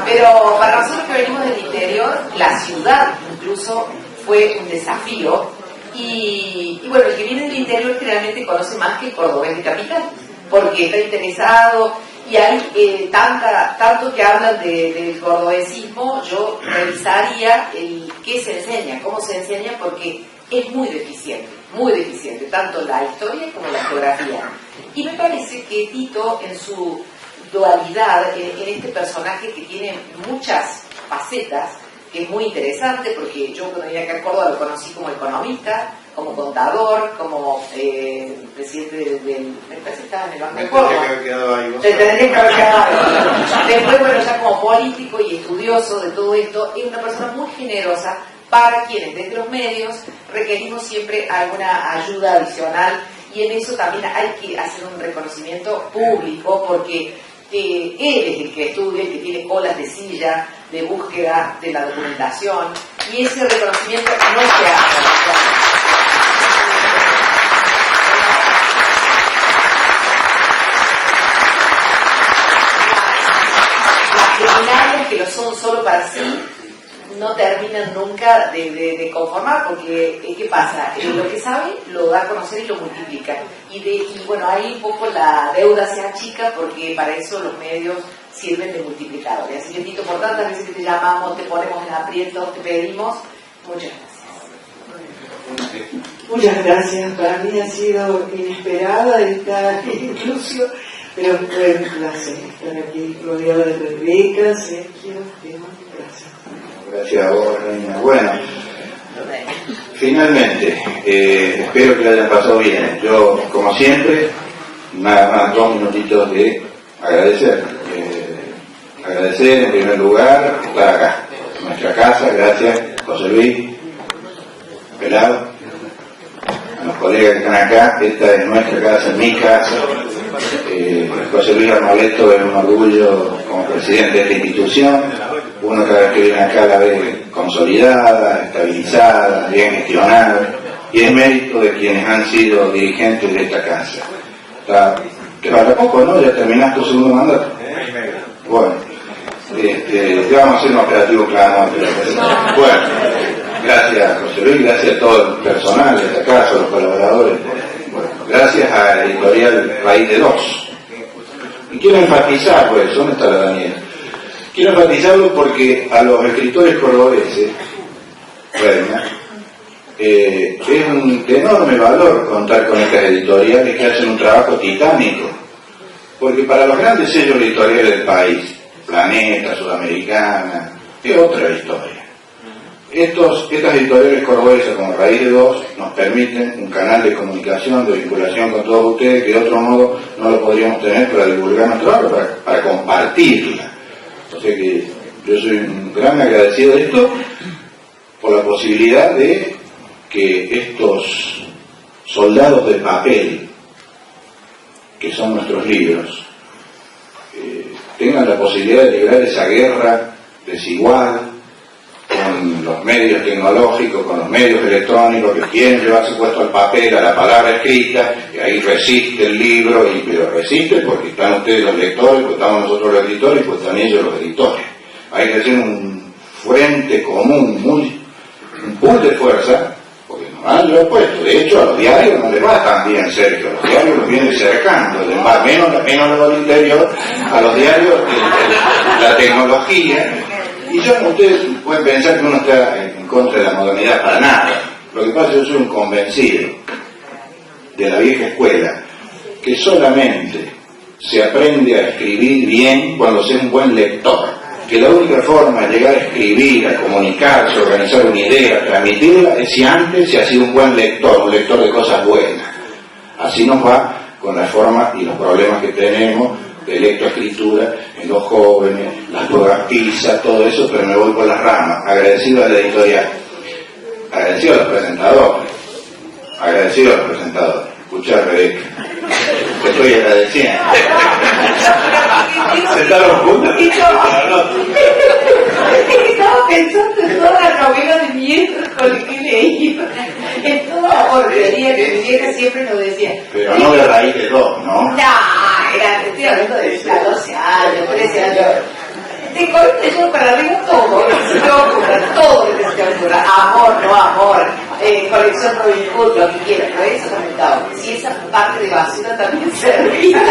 Pero para nosotros que venimos del interior, la ciudad incluso fue un desafío. Y bueno, el que viene del interior generalmente conoce más que el cordobés de capital, porque está interesado y hay tanto que hablan del cordobesismo. Yo revisaría qué se enseña, cómo se enseña, porque es muy deficiente, tanto la historia como la geografía. Y me parece que Tito, en su dualidad, en este personaje que tiene muchas facetas, que es muy interesante, porque yo cuando vine acá a Córdoba lo conocí como economista, como contador, como presidente del... Me parece que estaba en el Banco de Córdoba. Te tendría que haber quedado ahí. Después, bueno, ya como político y estudioso de todo esto, es una persona muy generosa para quienes desde los medios requerimos siempre alguna ayuda adicional, y en eso también hay que hacer un reconocimiento público, porque él es el que estudia, el que tiene colas de silla, de búsqueda de la documentación, y ese reconocimiento no se hace. así no terminan nunca de conformar, porque ¿qué pasa? Lo que sabe lo da a conocer y lo multiplica. Y bueno, ahí un poco la deuda se achica, porque para eso los medios sirven de multiplicadores. Así que, Tito, por tantas veces que te llamamos, te ponemos en aprietos, te pedimos, muchas gracias. Muchas gracias. Para mí ha sido inesperada esta inclusión, pero fue un placer estar aquí rodeada de Rebeca, Sergio, Esteban. Gracias. Gracias a vos, Reina. Bueno, finalmente, espero que lo hayan pasado bien. Yo, como siempre, nada más 2 minutitos de agradecer. Agradecer en primer lugar estar acá, en nuestra casa. Gracias, José Luis, Pelado, a los colegas que están acá. Esta es nuestra casa, mi casa. José Luis Armoleto es un orgullo como presidente de esta institución. Uno cada vez que viene acá la ve consolidada, estabilizada, bien gestionada, y es mérito de quienes han sido dirigentes de esta casa. Te falta poco, ¿no? Ya terminaste tu segundo mandato. Bueno, ya vamos a hacer un operativo claro. Bueno, gracias José Luis, gracias a todo el personal de esta casa, a los colaboradores. Bueno, gracias a la editorial Raíz de Dos. Y quiero enfatizar, pues, ¿dónde está la Daniela? Quiero enfatizarlo porque a los escritores cordobeses, Reina, es de enorme valor contar con estas editoriales que hacen un trabajo titánico, porque para los grandes sellos editoriales del país, Planeta, Sudamericana, es otra historia. Estas editoriales cordobesas como Raíz de Dos nos permiten un canal de comunicación, de vinculación con todos ustedes que de otro modo no lo podríamos tener para divulgar nuestra obra, para compartirla. O sea que yo soy un gran agradecido de esto, por la posibilidad de que estos soldados de papel, que son nuestros libros, tengan la posibilidad de librar esa guerra desigual con los medios tecnológicos, con los medios electrónicos que quieren llevarse puesto al papel, a la palabra escrita, y ahí resiste el libro, pero resiste porque están ustedes los lectores, porque estamos nosotros los editores, pues están ellos los editores. Hay que hacer un frente común, un pool de fuerza, porque nos han lo puesto. De hecho, a los diarios no les va tan bien, Sergio. Los diarios los vienen cercando, menos lo del interior, a los diarios la tecnología. Y ustedes pueden pensar que uno está en contra de la modernidad para nada. Lo que pasa es que yo soy un convencido de la vieja escuela, que solamente se aprende a escribir bien cuando se es un buen lector. Que la única forma de llegar a escribir, a comunicarse, a organizar una idea, a transmitirla, es si antes se ha sido un buen lector, un lector de cosas buenas. Así nos va con la forma y los problemas que tenemos de lectoescritura en los jóvenes, las pruebas PISA, todo eso, pero me voy por las ramas. Agradecido a la editorial, agradecido a los presentadores, escuchar, Rebeca, te estoy agradeciendo. Sentaron juntos. Estaba pensando en toda la novela de miércoles que leí, en toda la porquería que mi vieja siempre nos decía. Pero no de Raíz de Dos, ¿no? No, estoy hablando de 12 años, 13 años. Te corté yo para arriba todo, se te ocurra, todo lo que se te ocurra. Amor, no amor, colección Robin Hood, lo que quieras, pero eso también estaba. Si esa parte de basura también servía.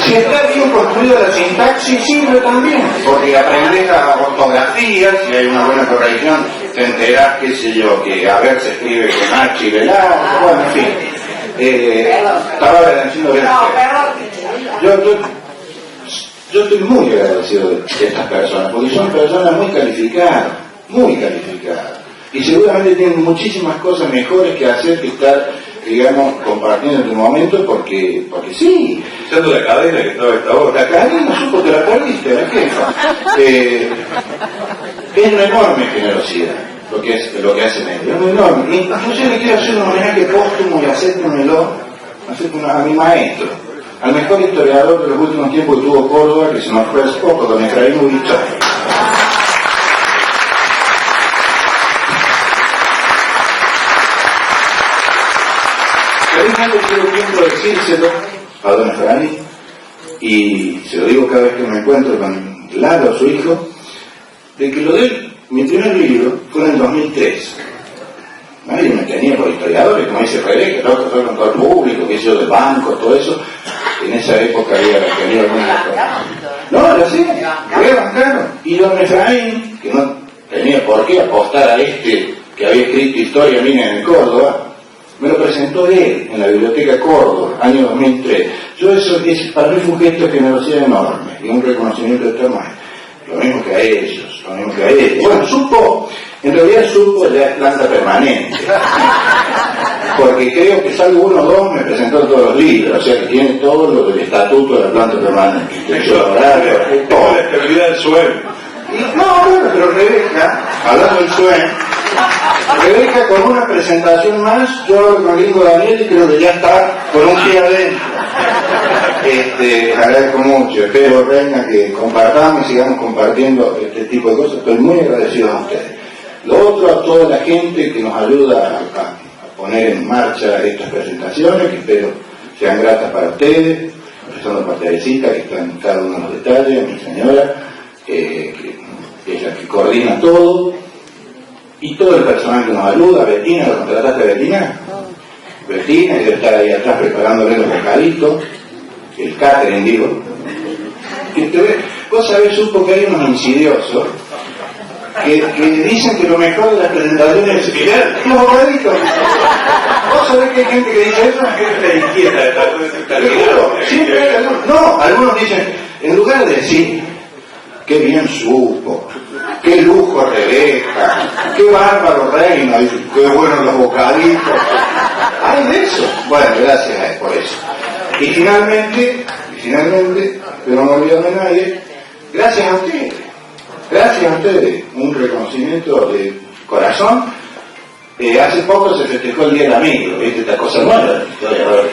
Si está bien construida la sintaxis, sirve también, porque aprendes la ortografía, si hay una buena corrección, te enterás, qué sé yo, que a ver se escribe con H y velado, bueno, en fin. Estaba agradeciendo de yo estoy muy agradecido de estas personas, porque son personas muy calificadas, y seguramente tienen muchísimas cosas mejores que hacer que estar, digamos, compartiendo en tu momento, porque sí. Echando la cadena que estaba esta hora. La cadena supo que la perdiste, la jefa. Es una enorme generosidad lo que hacen ellos, es una enorme. Incluso le quiero hacer un homenaje póstumo y acéptemelo a mi maestro, al mejor historiador de los últimos tiempos que tuvo Córdoba, que se nos fue hace poco, don Efraín Ubichón. Pero quiero tiempo decírselo a don Efraín, y se lo digo cada vez que me encuentro con Lalo, su hijo. de que lo de mi primer libro fue en el 2003. Nadie me tenía por historiadores, como dice Rebeca, que todo fue con todo el público, que yo del banco, todo eso. En esa época había tenido alguna... No, lo sé, bancaron. Y don Efraín, que no tenía por qué apostar a este que había escrito Historia Mía en Córdoba, me lo presentó él en la Biblioteca Córdoba, año 2003. Para mí fue un gesto de generosidad enorme y un reconocimiento eterno. Lo mismo que a ellos, lo mismo que a ellos. Bueno, en realidad supo la planta permanente. Porque creo que salvo uno o dos me presentó todos los libros, o sea que tiene todo lo del estatuto de la planta permanente. Toda la estabilidad del sueño. No, bueno, pero Rebeca, hablando del sueño, Rebeca con una presentación más, yo hablo con el gringo Daniel y creo que ya está con un pie adentro. Agradezco mucho, espero, Reina, que compartamos y sigamos compartiendo este tipo de cosas. Estoy muy agradecido a ustedes. Lo otro, a toda la gente que nos ayuda a poner en marcha estas presentaciones, que espero sean gratas para ustedes, empezando por Teresita, que está en cada uno de los detalles, mi señora, que es la que coordina todo, y todo el personal que nos ayuda. Betina, ¿lo contrataste a Betina? Betina, que debe estar ahí atrás preparándole los bocaditos, el catering, digo. Vos sabés, supo que hay unos insidiosos que dicen que lo mejor de las presentaciones es los bocaditos. ¿Vos sabés que hay gente que dice eso? Gente inquieta, siempre hay algunos. No, algunos dicen, en lugar de decir, qué bien supo, qué lujo Rebeca, qué bárbaro Reina, qué buenos los bocaditos. Hay de eso. Bueno, gracias por eso. Y finalmente, pero no olvido de nadie, gracias a ustedes, un reconocimiento de corazón. Hace poco se festejó el Día del Amigo, ¿viste? Esta cosa nueva,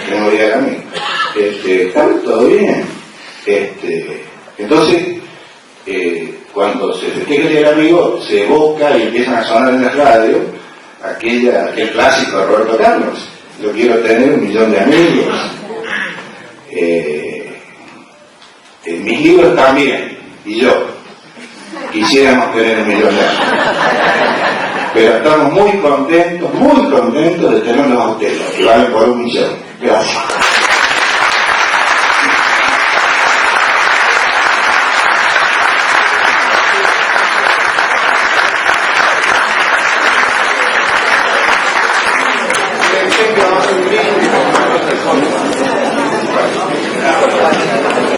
tenemos Día del Amigo. Está todo bien. Entonces, cuando se festeja el Día del Amigo, se evoca y empiezan a sonar en la radio aquel clásico de Roberto Carlos. Yo quiero tener 1.000.000 de amigos. Mis libros también, y yo quisiéramos tener 1.000.000 de amigos. Pero estamos muy contentos de tenerlos a ustedes, que valen por 1.000.000. Gracias.